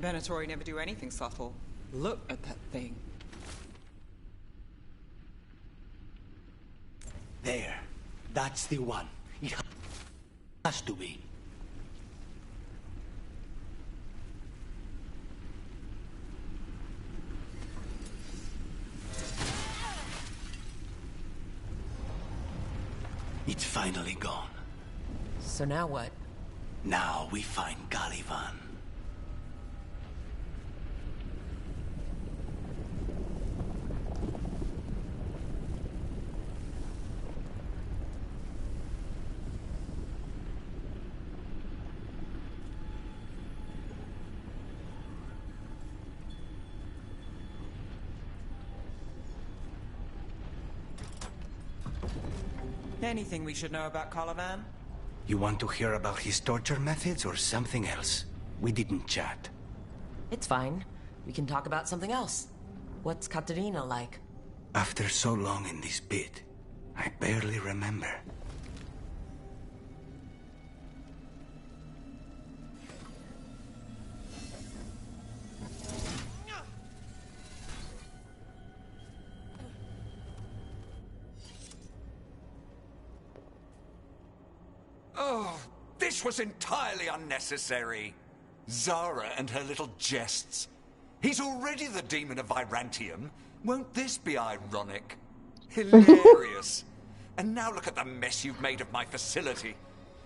Venatori never do anything subtle. Look at that thing. There. That's the one. It has to be. It's finally gone. So now what? Now we find Caliban. Anything we should know about Caliban? You want to hear about his torture methods or something else? We didn't chat. It's fine. We can talk about something else. What's Katerina like? After so long in this pit, I barely remember. Oh, this was entirely unnecessary. Zara and her little jests. He's already the demon of Virantium. Won't this be ironic? Hilarious. And now look at the mess you've made of my facility.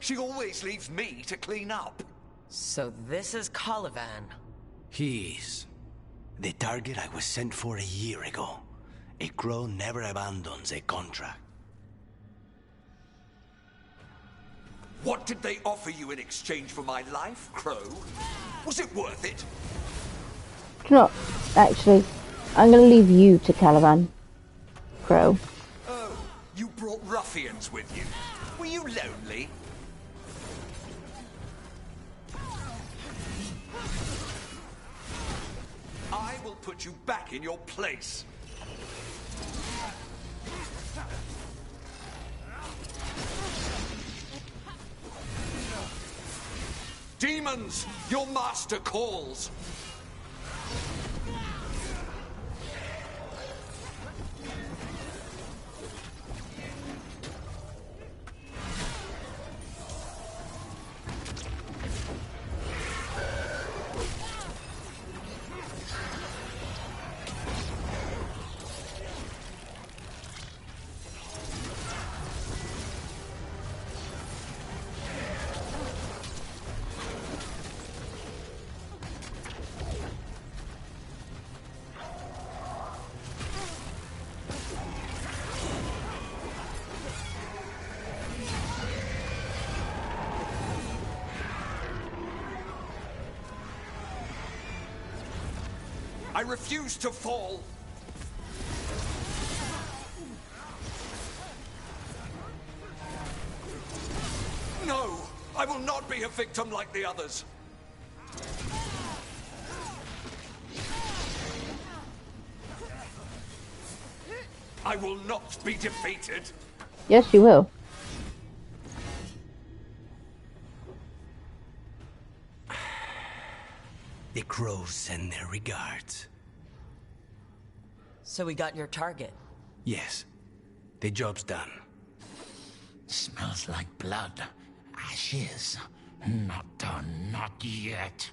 She always leaves me to clean up. So this is Caliban. He is. The target I was sent for a year ago. A crow never abandons a contract. What did they offer you in exchange for my life, Crow? Was it worth it? No, actually, I'm going to leave you to Caliban, Crow. Oh, you brought ruffians with you. Were you lonely? will put you back in your place. Demons, your master calls. I refuse to fall. No, I will not be a victim like the others. I will not be defeated. Yes, you will. The crows send their regards. So we got your target. Yes. The job's done. Smells like blood. Ashes. Not done, not yet.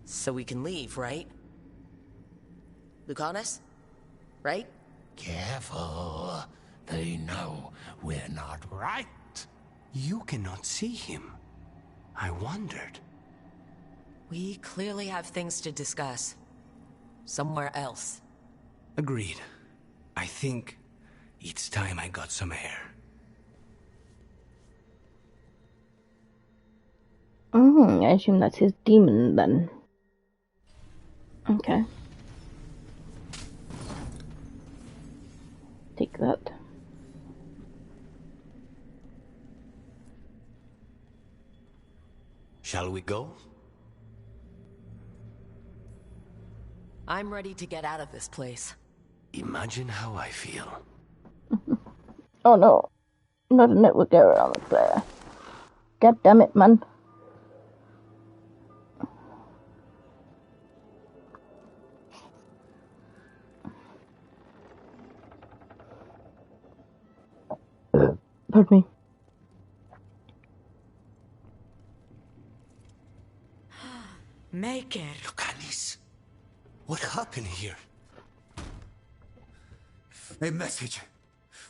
So we can leave, right? Lucanus? Right? Careful. They know we're not right. You cannot see him. I wondered. We clearly have things to discuss. Somewhere else. Agreed. I think it's time I got some air. I assume that's his demon then. Okay. Take that. Shall we go? I'm ready to get out of this place. Imagine how I feel. Oh no. Not a network error on the player. God damn it, man. Pardon me. Make it. Lucanus, what happened here? A message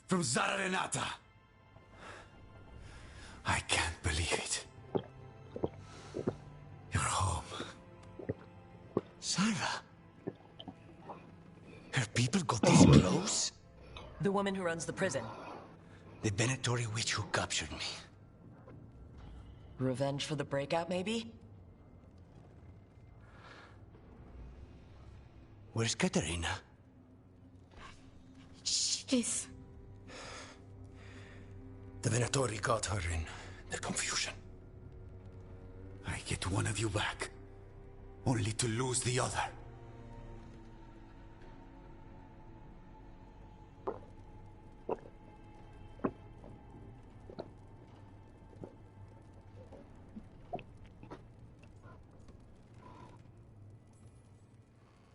from Zara Renata. I can't believe it. You're home. Sarah? Her people got this close? The woman who runs the prison. The Venatori witch who captured me. Revenge for the breakout, maybe? Where's Katerina? She's... The Venatori got her in the confusion. I get one of you back, only to lose the other.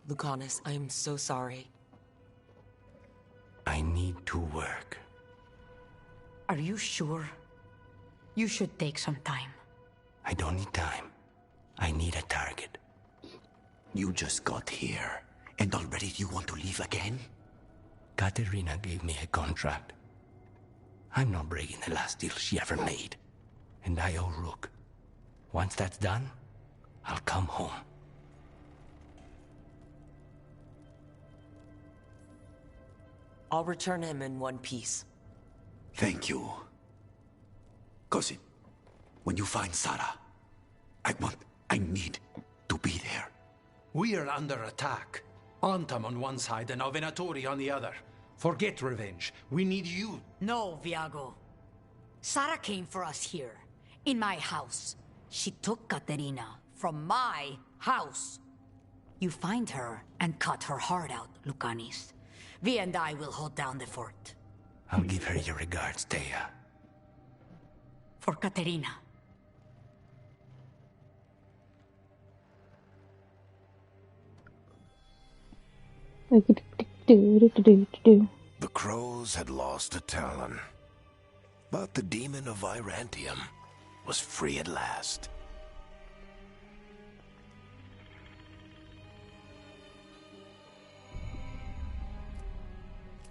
Lucanus, I am so sorry. I need to work. Are you sure? You should take some time. I don't need time. I need a target. You just got here, and already you want to leave again? Katerina gave me a contract. I'm not breaking the last deal she ever made. And I owe Rook. Once that's done, I'll come home. I'll return him in one piece. Thank you. Cousin, when you find Sarah, I need to be there. We are under attack. Antam on one side and Venatori on the other. Forget revenge. We need you. No, Viago. Sarah came for us here, in my house. She took Katerina from my house. You find her and cut her heart out, Lucanis. Vi and I will hold down the fort. I'll give her your regards, Thea. For Katerina. Do. The crows had lost a talon, but the demon of Virantium was free at last.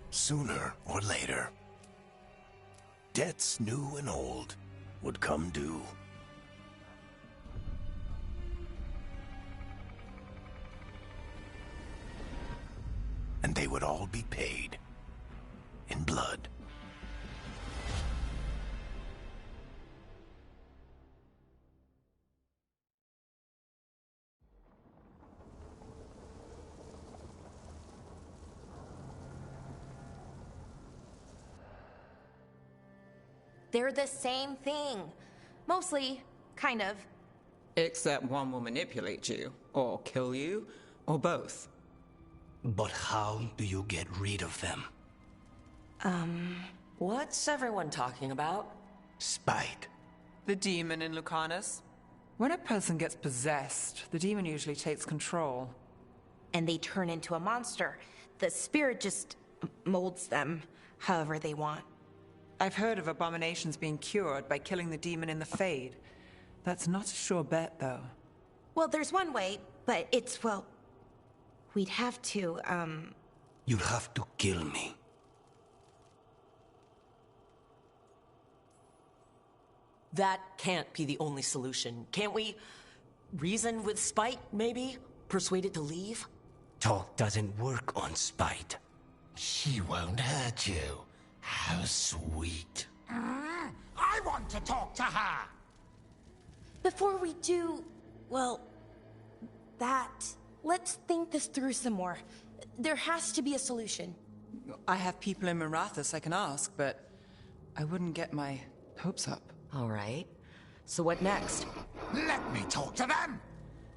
Sooner or later, debts new and old would come due. And they would all be paid in blood. They're the same thing. Mostly, kind of. Except one will manipulate you, or kill you, or both. But how do you get rid of them? What's everyone talking about? Spite. The demon in Lucanus. When a person gets possessed, the demon usually takes control. And they turn into a monster. The spirit just molds them however they want. I've heard of abominations being cured by killing the demon in the Fade. That's not a sure bet, though. Well, there's one way, but it's, well... We'd have to, You'd have to kill me. That can't be the only solution. Can't we reason with Spite, maybe? Persuade it to leave? Talk doesn't work on Spite. She won't hurt you. How sweet. I want to talk to her. Before we do, well, that... Let's think this through some more. There has to be a solution. I have people in Marathas I can ask, but I wouldn't get my hopes up. All right. So what next? Let me talk to them.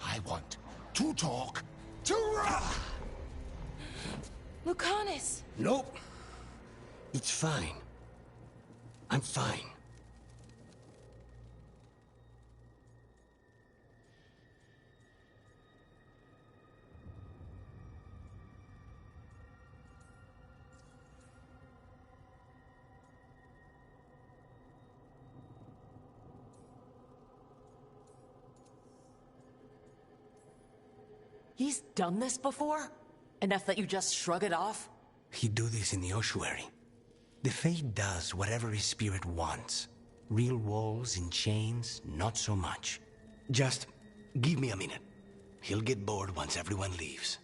I want to talk to Lucanus! Nope. It's fine. I'm fine. He's done this before? Enough that you just shrug it off? He'd do this in the ossuary. The Fade does whatever his spirit wants. Real walls and chains, not so much. Just give me a minute. He'll get bored once everyone leaves.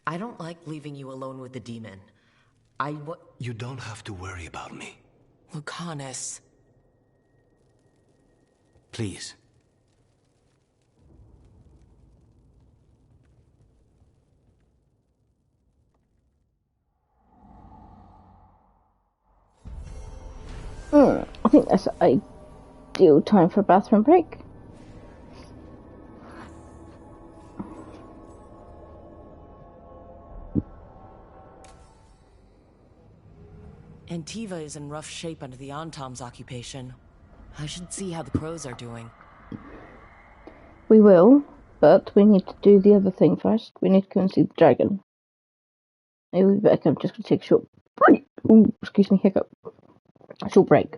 I don't like leaving you alone with the demon. You don't have to worry about me. Lucanus. Please. I think that's ideal time for a bathroom break. Antiva is in rough shape under the Antom's occupation. I should see how the crows are doing. We will, but we need to do the other thing first. We need to go and see the dragon. Maybe we better come. Just gonna take a short break. Ooh, excuse me, hiccup. A short break.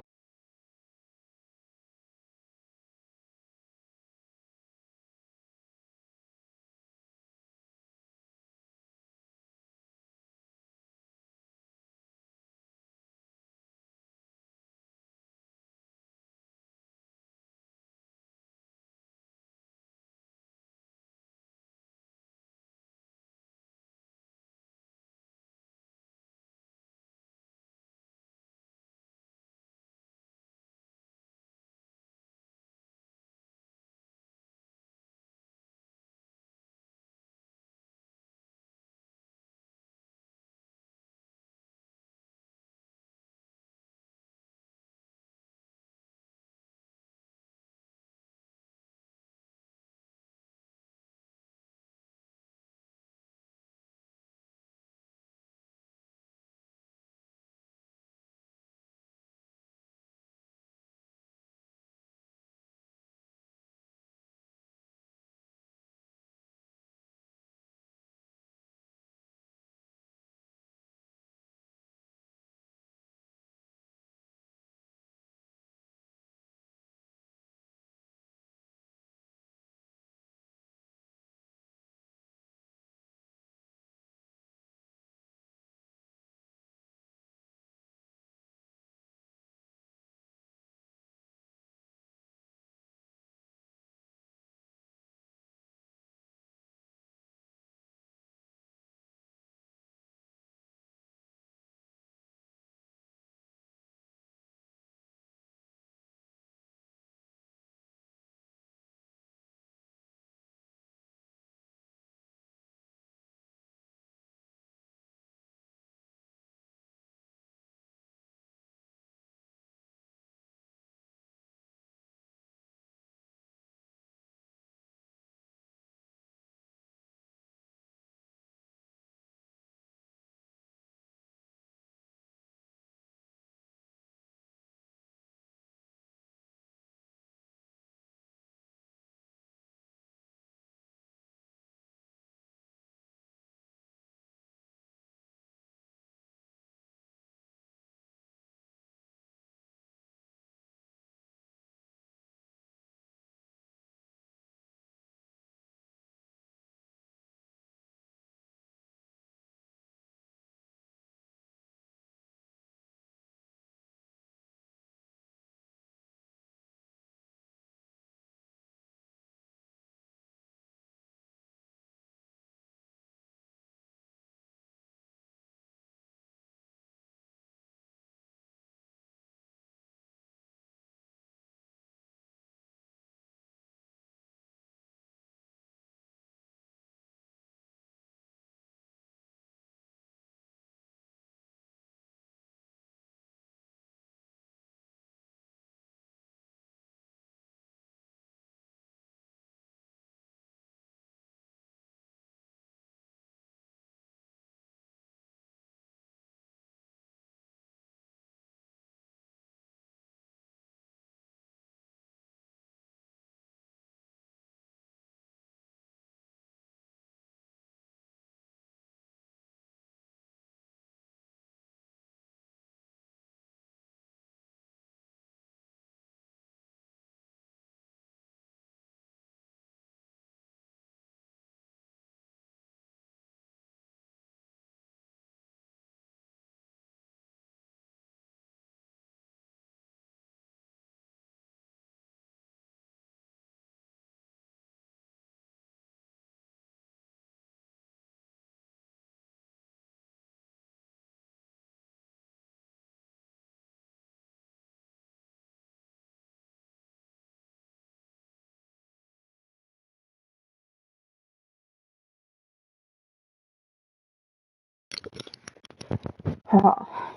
Ah.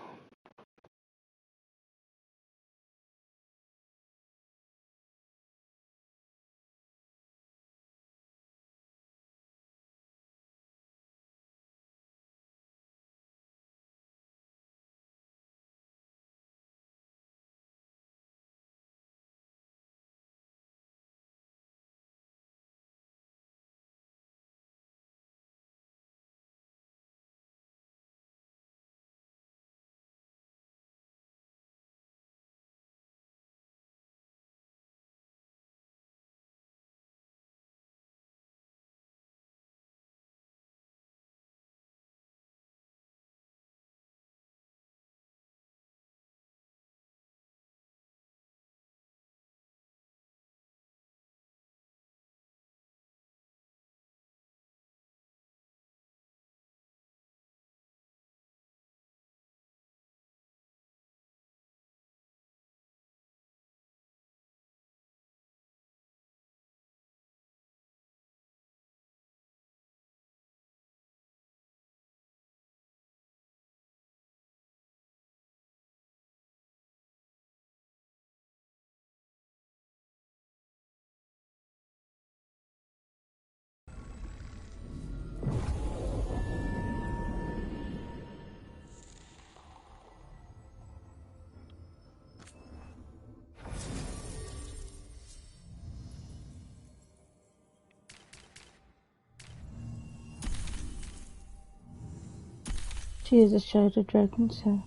She is a shadow dragon, so.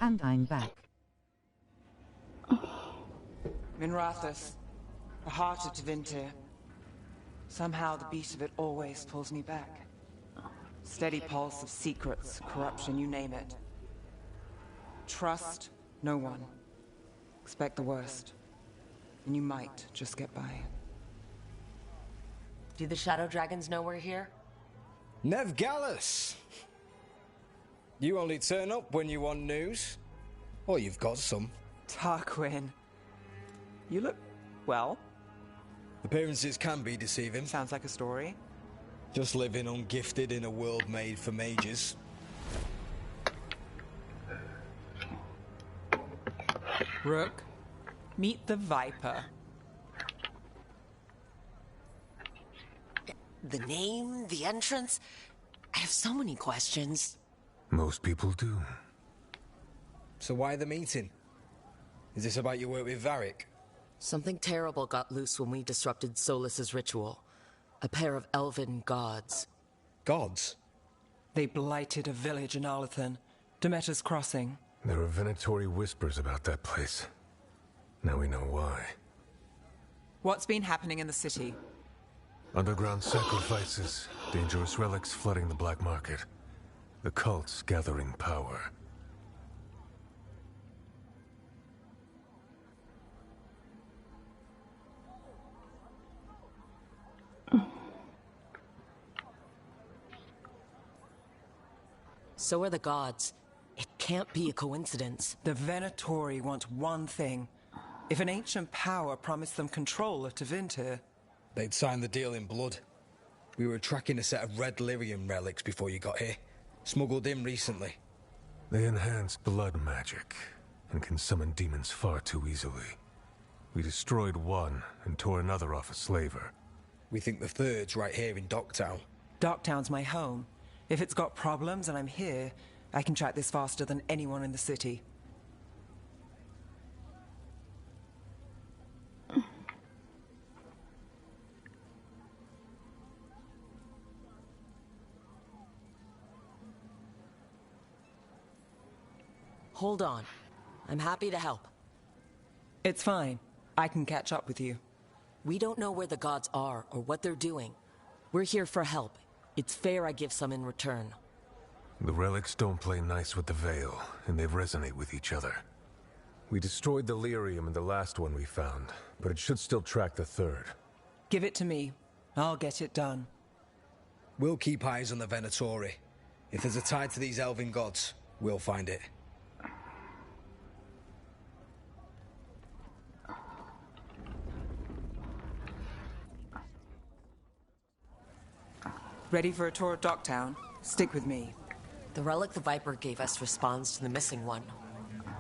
And I'm back. Minrathous, the heart of Tevinter. Somehow the beat of it always pulls me back. Steady pulse of secrets, corruption, you name it. Trust no one. Expect the worst. And you might just get by. Do the Shadow Dragons know we're here? Nev Gallus! You only turn up when you want news. Or you've got some. Tarquin. You look, well. Appearances can be deceiving. Sounds like a story. Just living ungifted in a world made for mages. Rook, meet the Viper. The name, the entrance. I have so many questions. Most people do. So why the meeting? Is this about your work with Varric? Something terrible got loose when we disrupted Solus's ritual. A pair of elven gods. Gods? They blighted a village in Arlathan, Demeter's Crossing. There are Venatori whispers about that place. Now we know why. What's been happening in the city? Underground sacrifices, dangerous relics flooding the black market. The cults gathering power. So are the gods. It can't be a coincidence. The Venatori want one thing. If an ancient power promised them control of Tevinter, they'd sign the deal in blood. We were tracking a set of red lyrium relics before you got here. Smuggled in recently. They enhance blood magic and can summon demons far too easily. We destroyed one and tore another off a slaver. We think the third's right here in Docktown. Docktown's my home. If it's got problems and I'm here, I can track this faster than anyone in the city. Hold on. I'm happy to help. It's fine. I can catch up with you. We don't know where the gods are or what they're doing. We're here for help. It's fair I give some in return. The relics don't play nice with the Veil, and they resonate with each other. We destroyed the lyrium in the last one we found, but it should still track the third. Give it to me. I'll get it done. We'll keep eyes on the Venatori. If there's a tie to these elven gods, we'll find it. Ready for a tour of Docktown? Stick with me. The relic the Viper gave us responds to the missing one.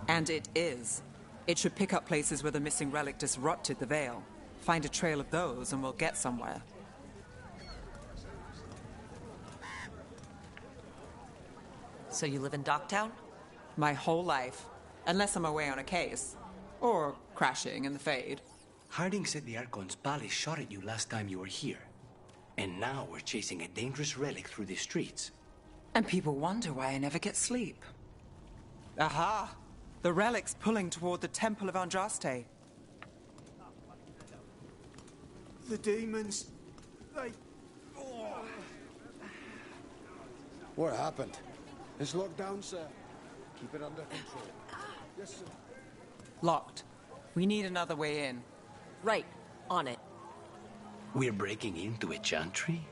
And it is. It should pick up places where the missing relic disrupted the Veil. Find a trail of those and we'll get somewhere. So you live in Docktown? My whole life. Unless I'm away on a case. Or crashing in the Fade. Harding said the Archon's palace shot at you last time you were here. And now we're chasing a dangerous relic through the streets. And people wonder why I never get sleep. Aha! The relic's pulling toward the Temple of Andraste. The demons... they... What happened? It's locked down, sir. Keep it under control. Yes, sir. Locked. We need another way in. Right. On it. We're breaking into a chantry?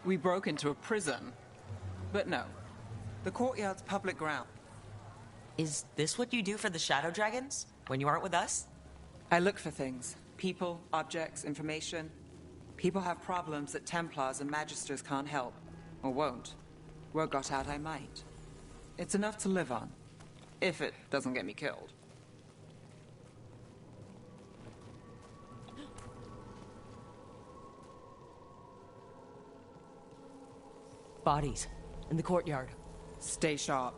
We broke into a prison. But no. The courtyard's public ground. Is this what you do for the Shadow Dragons? When you aren't with us? I look for things. People, objects, information. People have problems that Templars and Magisters can't help. Or won't. Word got out I might. It's enough to live on. If it doesn't get me killed. Bodies. In the courtyard. Stay sharp.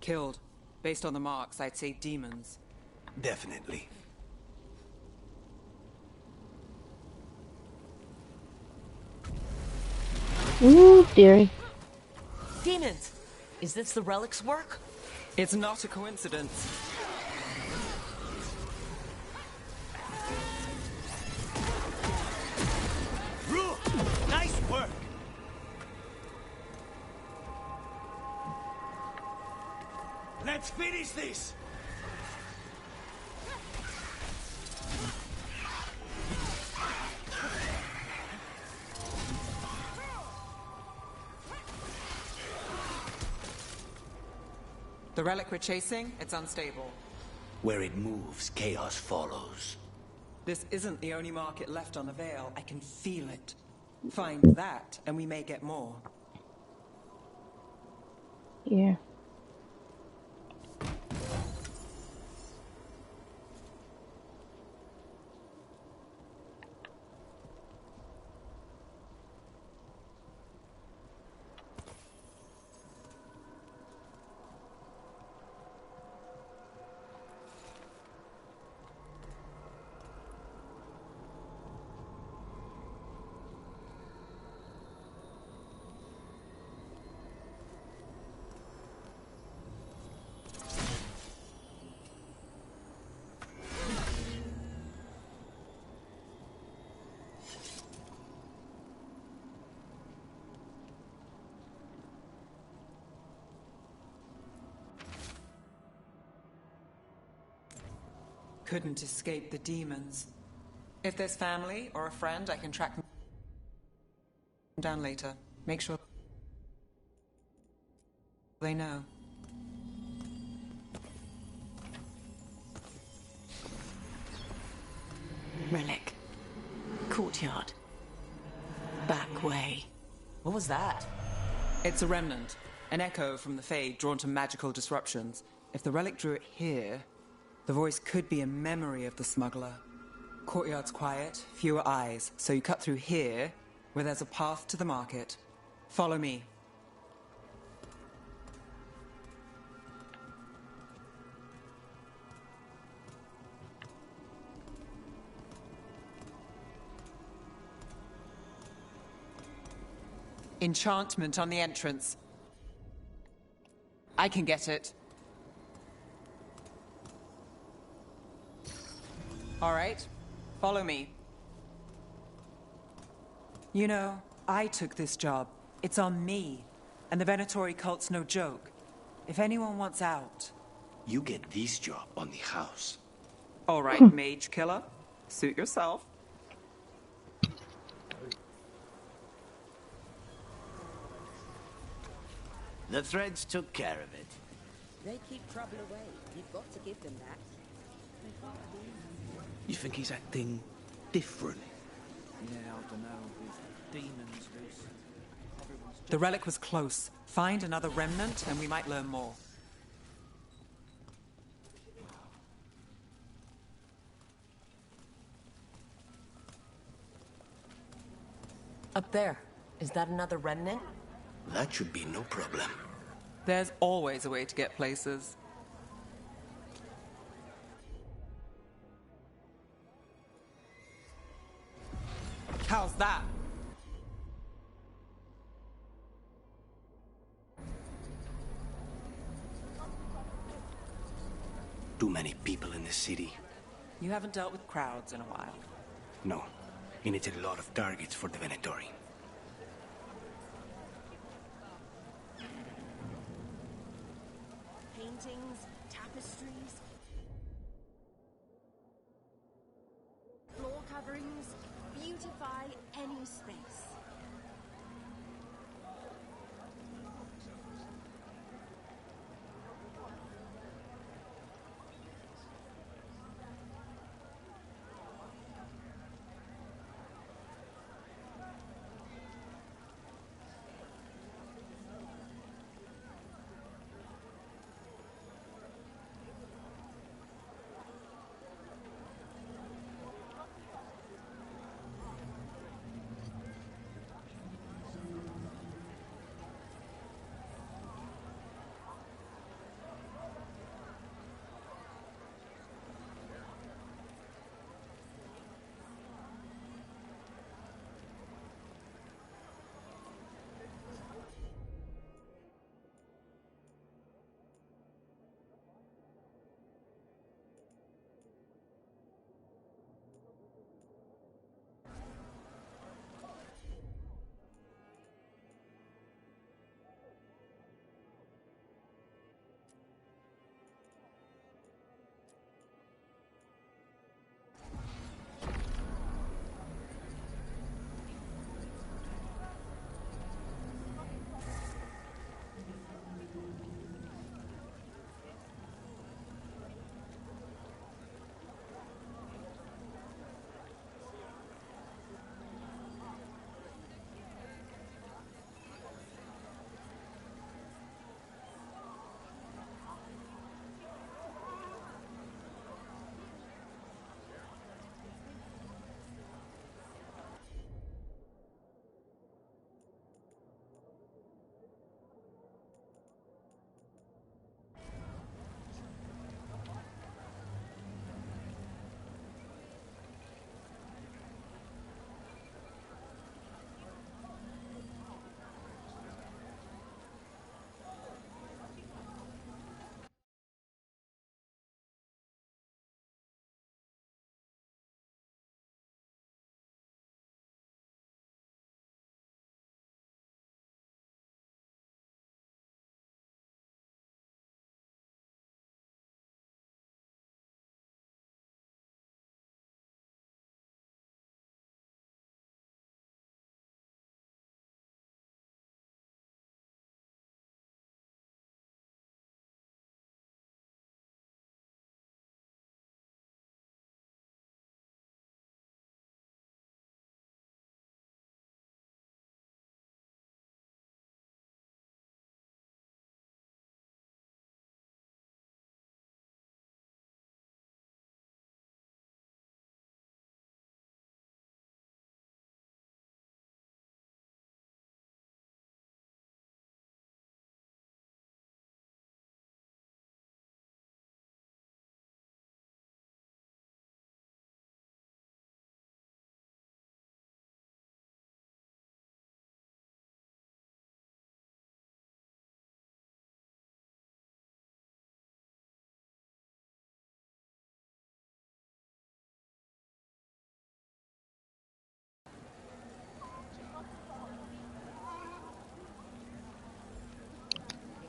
Killed. Based on the marks, I'd say demons. Definitely. Ooh, dearie. Demons! Is this the relic's work? It's not a coincidence. Nice work! Let's finish this! The relic we're chasing, it's unstable. Where it moves, chaos follows. This isn't the only market left on the Veil. I can feel it. Find that, and we may get more. Yeah. Couldn't escape the demons. If there's family or a friend, I can track them down later. Make sure they know. Relic. Courtyard. Back way. What was that? It's a remnant. An echo from the Fade drawn to magical disruptions. If the relic drew it here, the voice could be a memory of the smuggler. Courtyard's quiet, fewer eyes, so you cut through here, where there's a path to the market. Follow me. Enchantment on the entrance. I can get it. All right, follow me. You know, I took this job. It's on me. And the Venatori cult's no joke. If anyone wants out... You get this job on the house. All right, mage killer. Suit yourself. The Threads took care of it. They keep trouble away. You've got to give them that. You think he's acting different? Yeah, I don't know. With demons loose. The relic was close. Find another remnant and we might learn more. Up there. Is that another remnant? That should be no problem. There's always a way to get places. How's that? Too many people in the city. You haven't dealt with crowds in a while. No. He needs a lot of targets for the Venatori. Paintings, tapestries, floor coverings, beautify any space.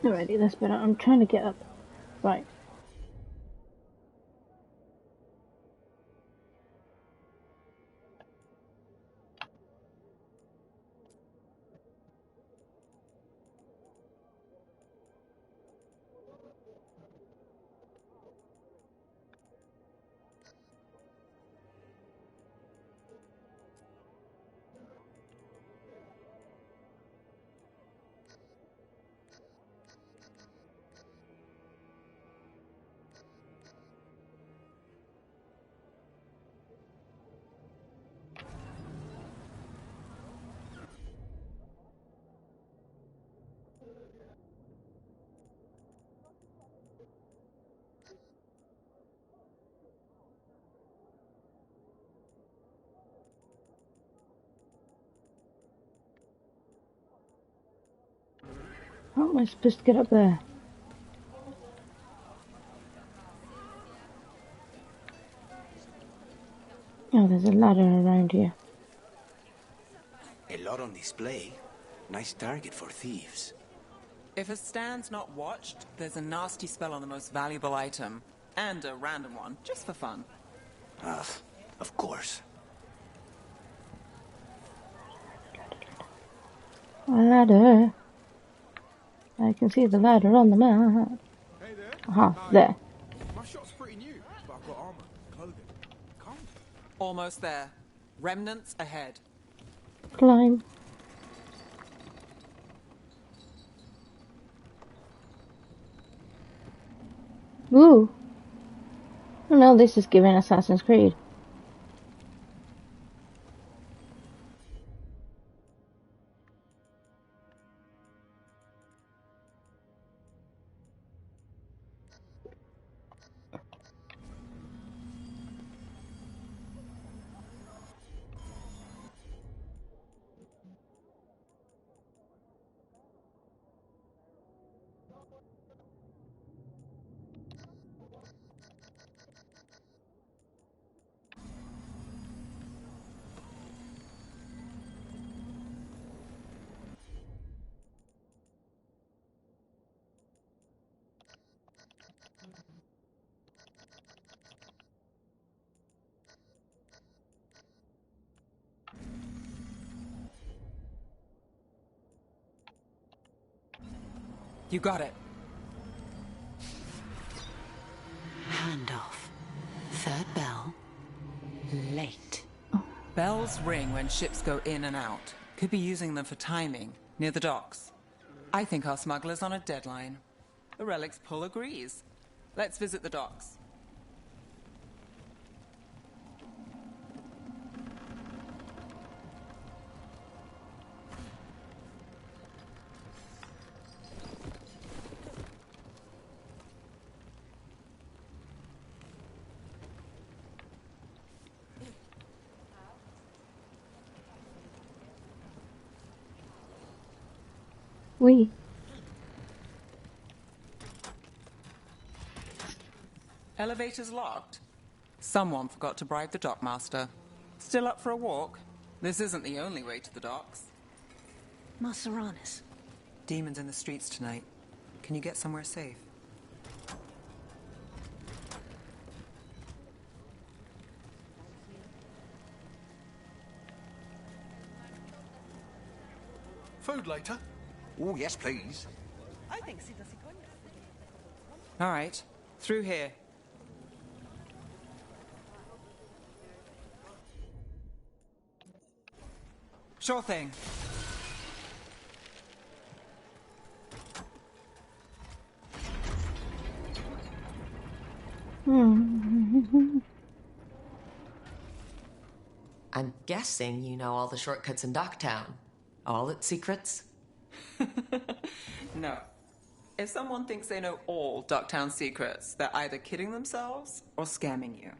Alrighty, that's better. I'm trying to get up. Right. How am I supposed to get up there? Oh, there's a ladder around here. A lot on display. Nice target for thieves. If a stand's not watched, there's a nasty spell on the most valuable item. And a random one, just for fun. Ah, of course. A ladder. I can see the ladder on the map. Hey there. Aha, there. My shot's pretty new, but I've got armor, clothing. Come. Almost there. Remnants ahead. Climb. Ooh. Oh no, this is giving Assassin's Creed. You got it. Handoff. Third bell. Late. Bells ring when ships go in and out. Could be using them for timing, near the docks. I think our smuggler's on a deadline. The Relic's pull agrees. Let's visit the docks. We. Elevator's locked. Someone forgot to bribe the dockmaster. Still up for a walk? This isn't the only way to the docks. Maseranis. Demons in the streets tonight. Can you get somewhere safe? Food later? Oh, yes, please. All right. Through here. Sure thing. I'm guessing you know all the shortcuts in Docktown. All its secrets? No. If someone thinks they know all Docktown secrets, they're either kidding themselves or scamming you.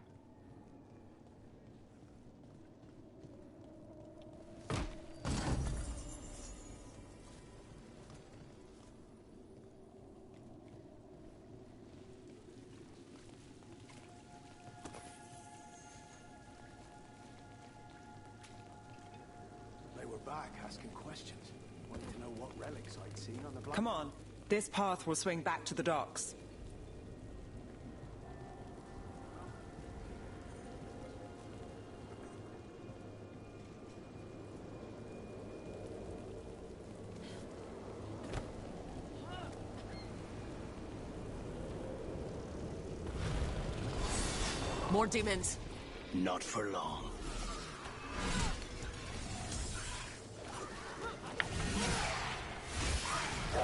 They were back asking questions. Wanted to know what relics I'd seen on the black. Come on. This path will swing back to the docks. More demons. Not for long.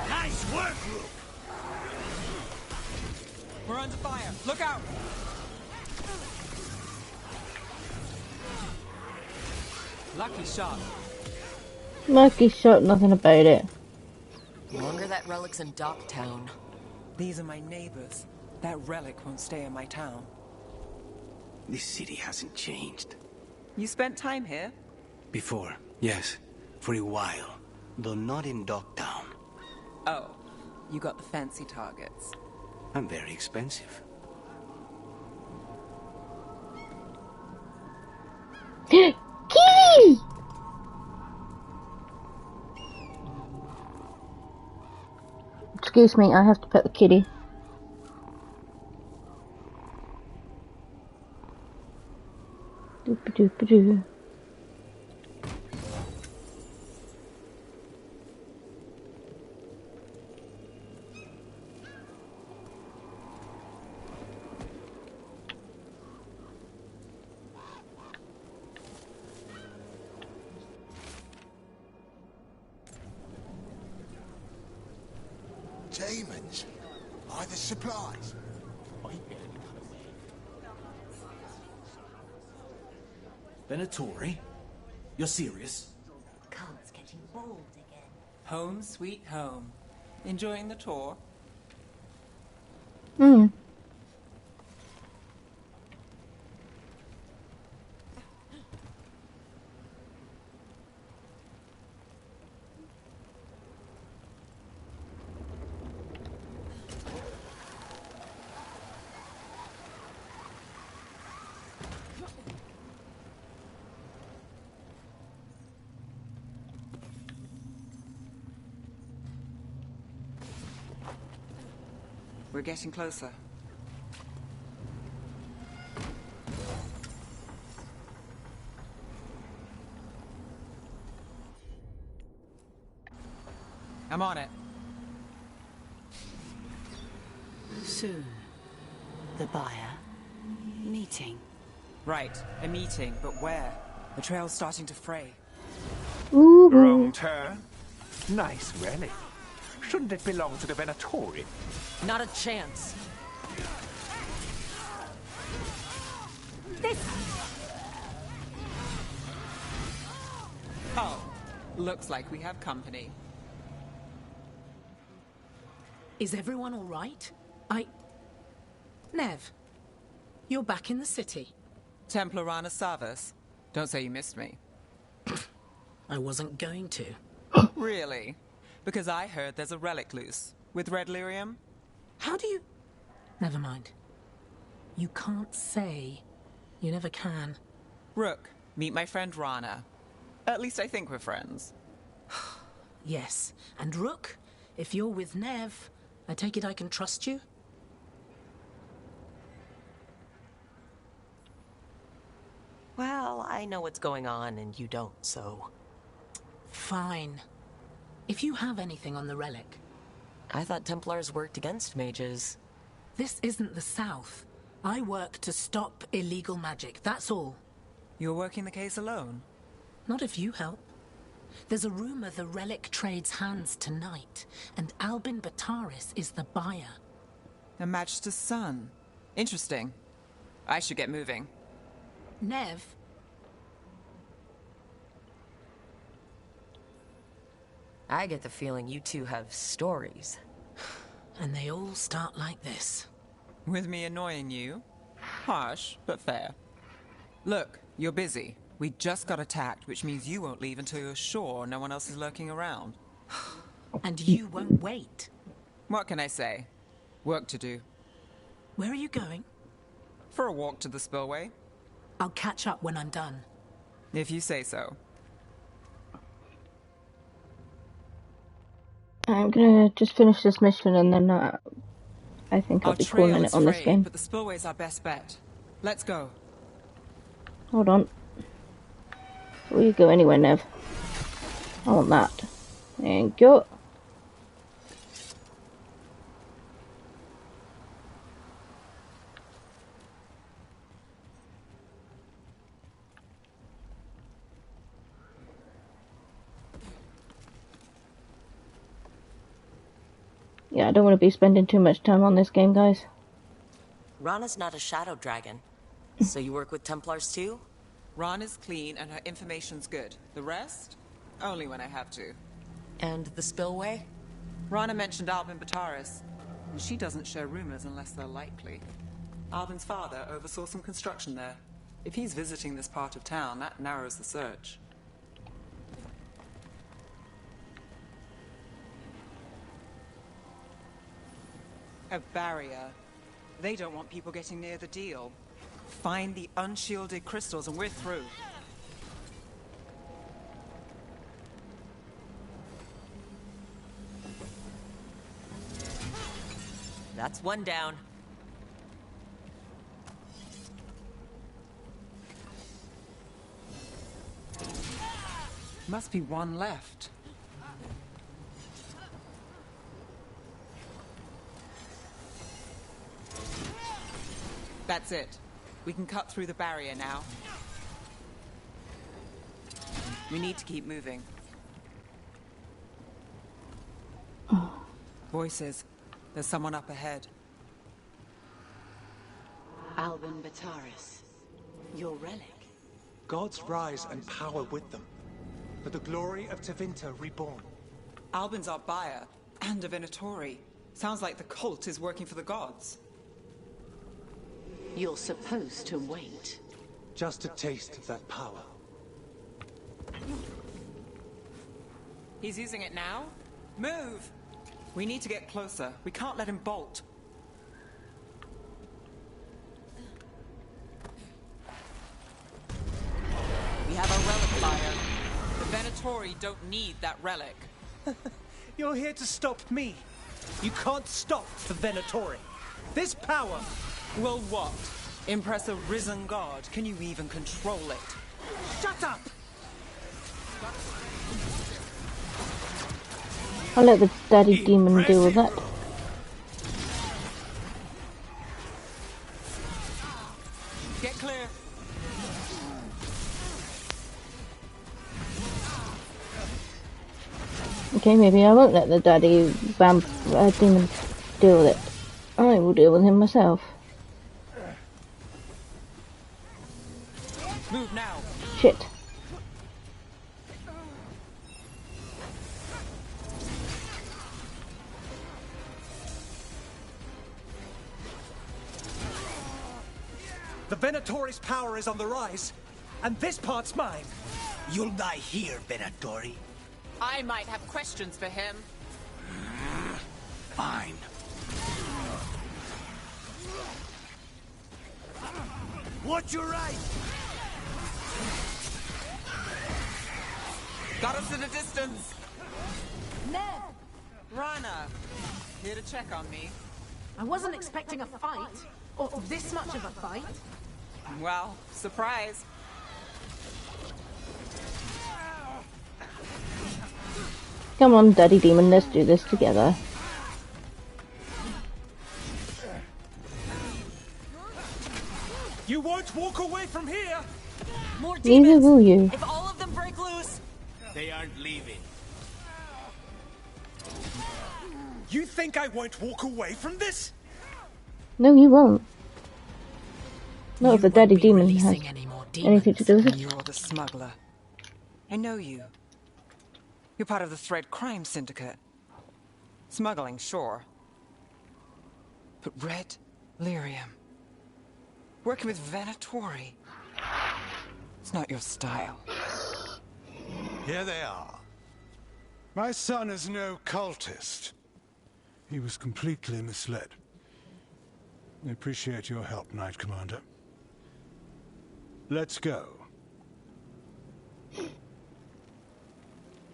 Nice work, Rook! We're under fire. Look out! Lucky shot. Lucky shot, nothing about it. No wonder that relic's in Docktown. These are my neighbors. That relic won't stay in my town. This city hasn't changed. You spent time here? Before, yes. For a while. Though not in Docktown. Oh, you got the fancy targets. I'm very expensive. Kitty! Excuse me, I have to pet the kitty. Doop-a-doop-a-doo. Demons? Are the supplies? Venatori? You're serious? Carl's getting bold again. Home sweet home. Enjoying the tour? Hmm. We're getting closer. I'm on it. Soon. The buyer. Meeting. Right, a meeting, but where? The trail's starting to fray. Ooh. Wrong turn. Nice relic. Shouldn't it belong to the Venatori? Not a chance. Oh, looks like we have company. Is everyone all right? Nev, you're back in the city. Templar Rana Savas. Don't say you missed me. I wasn't going to. Really? Because I heard there's a relic loose. With red lyrium? How do you... Never mind. You can't say. You never can. Rook, meet my friend Rana. At least I think we're friends. Yes. And Rook, if you're with Nev, I take it I can trust you? Well, I know what's going on and you don't, so... Fine. If you have anything on the relic... I thought Templars worked against mages. This isn't the South. I work to stop illegal magic, that's all. You're working the case alone? Not if you help. There's a rumor the relic trades hands tonight, and Albin Bataris is the buyer. A Magister's son. Interesting. I should get moving. Nev? I get the feeling you two have stories. And they all start like this. With me annoying you? Harsh, but fair. Look, you're busy. We just got attacked, which means you won't leave until you're sure no one else is lurking around. And you won't wait. What can I say? Work to do. Where are you going? For a walk to the spillway. I'll catch up when I'm done. If you say so. I'm gonna just finish this mission and then I think I'll Our be trail calling is it on this frayed, game. but the spillway's our best bet. Let's go. Hold on. Before you go anywhere, Nev. I want that. Thank you. Yeah, I don't want to be spending too much time on this game, guys. Rana's not a shadow dragon. So you work with Templars too? Rana's clean and her information's good. The rest? Only when I have to. And the spillway? Rana mentioned Albin Bataris. And she doesn't share rumors unless they're likely. Albin's father oversaw some construction there. If he's visiting this part of town, that narrows the search. A barrier. They don't want people getting near the deal. Find the unshielded crystals and we're through. That's one down. Must be one left. That's it. We can cut through the barrier now. We need to keep moving. Voices. There's someone up ahead. Albin Bataris. Your relic. Gods rise and power with them. For the glory of Tevinter reborn. Albin's our buyer, and a Venatori. Sounds like the cult is working for the gods. You're supposed to wait. Just a taste of that power. He's using it now? Move! We need to get closer. We can't let him bolt. We have a relic buyer. The Venatori don't need that relic. You're here to stop me. You can't stop the Venatori. This power... Well, what? Impress a risen god? Can you even control it? Shut up! I'll let the daddy demon deal with that. Get clear. Okay, maybe I won't let the daddy demon deal with it. I will deal with him myself. Move now. Shit. The Venatori's power is on the rise, and this part's mine. You'll die here, Venatori. I might have questions for him. Fine. Watch your right! Got us at a distance. Ned! Rana, here to check on me. I wasn't expecting a fight. Or this much of a fight. Well, surprise. Come on, daddy demon, let's do this together. You won't walk away from here! More Neither demons! will you. If all of them break loose... They aren't leaving. You think I won't walk away from this? No, you won't. Not if the daddy demon has anything to do with it. You're the smuggler. I know you. You're part of the Thread crime syndicate. Smuggling, sure. But Red Lyrium. Working with Venatori. It's not your style. Here they are. My son is no cultist. He was completely misled. I appreciate your help, Knight Commander. Let's go.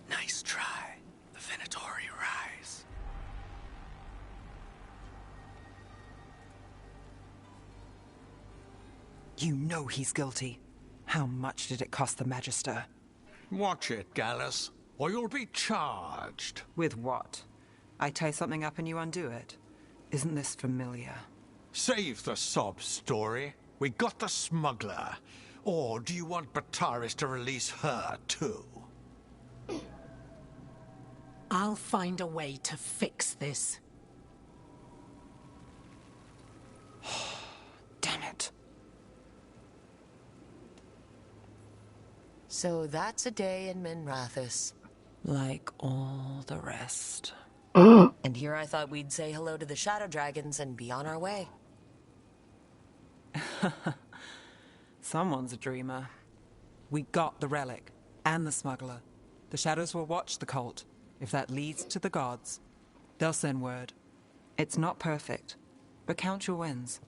Nice try. The Venatori rise. You know he's guilty. How much did it cost the Magister? Watch it, Gallus, or you'll be charged. With what? I tie something up and you undo it. Isn't this familiar? Save the sob story. We got the smuggler. Or do you want Bataris to release her, too? I'll find a way to fix this. Damn it. So that's a day in Minrathous. Like all the rest. And here I thought we'd say hello to the Shadow Dragons and be on our way. Someone's a dreamer. We got the relic and the smuggler. The Shadows will watch the cult. If that leads to the gods, they'll send word. It's not perfect, but count your wins.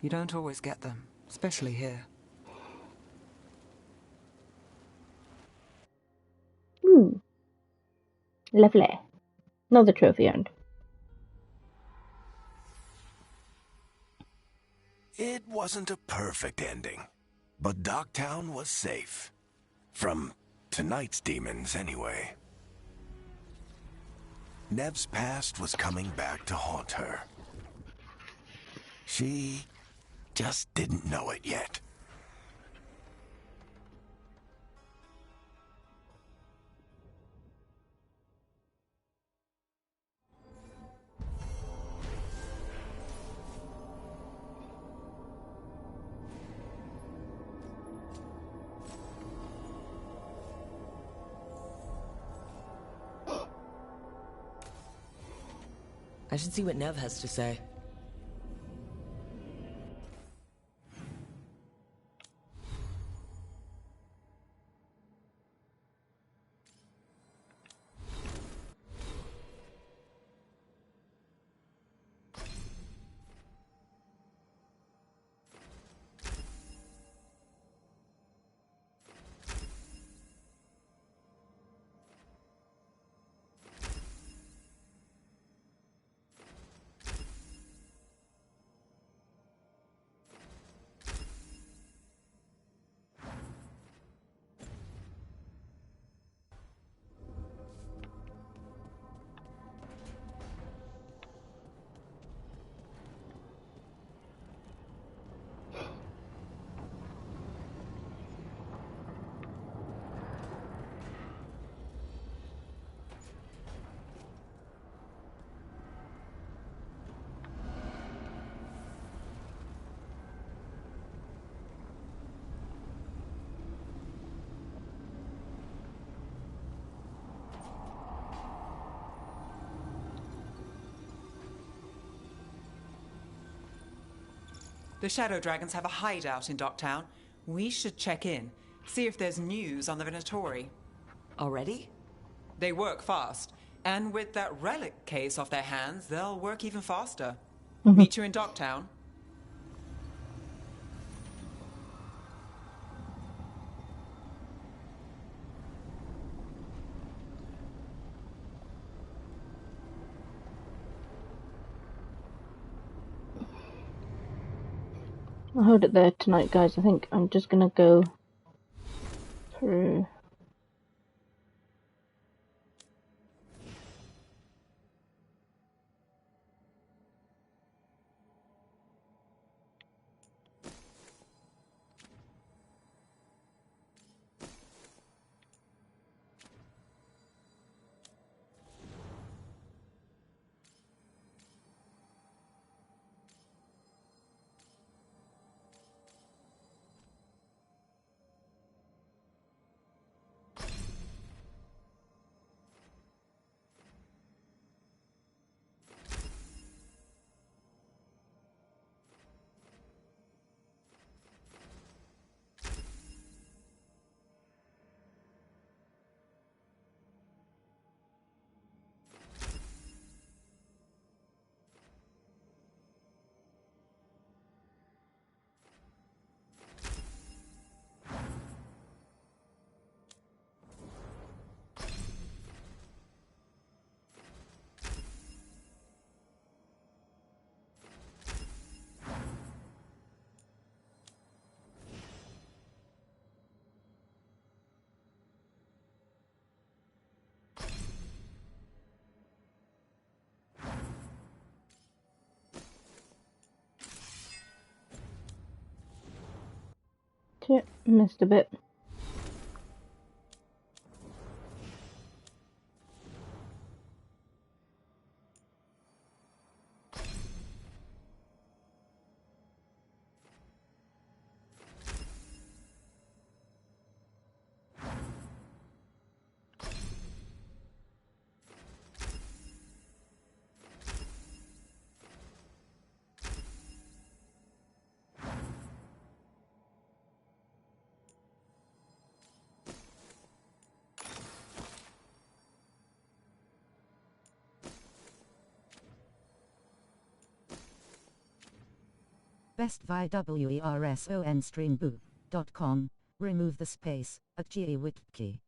You don't always get them, especially here. Lovely. Another trophy earned. It wasn't a perfect ending, but Docktown was safe. From tonight's demons, anyway. Nev's past was coming back to haunt her. She just didn't know it yet. I should see what Nev has to say. The Shadow Dragons have a hideout in Docktown. We should check in, see if there's news on the Venatori. Already? They work fast, and with that relic case off their hands, they'll work even faster. Meet you in Docktown. I'll hold it there tonight, guys. I think I'm just gonna go through. Okay, missed a bit. BestViWersOnStreamBoo.com. Remove the space. Wiki.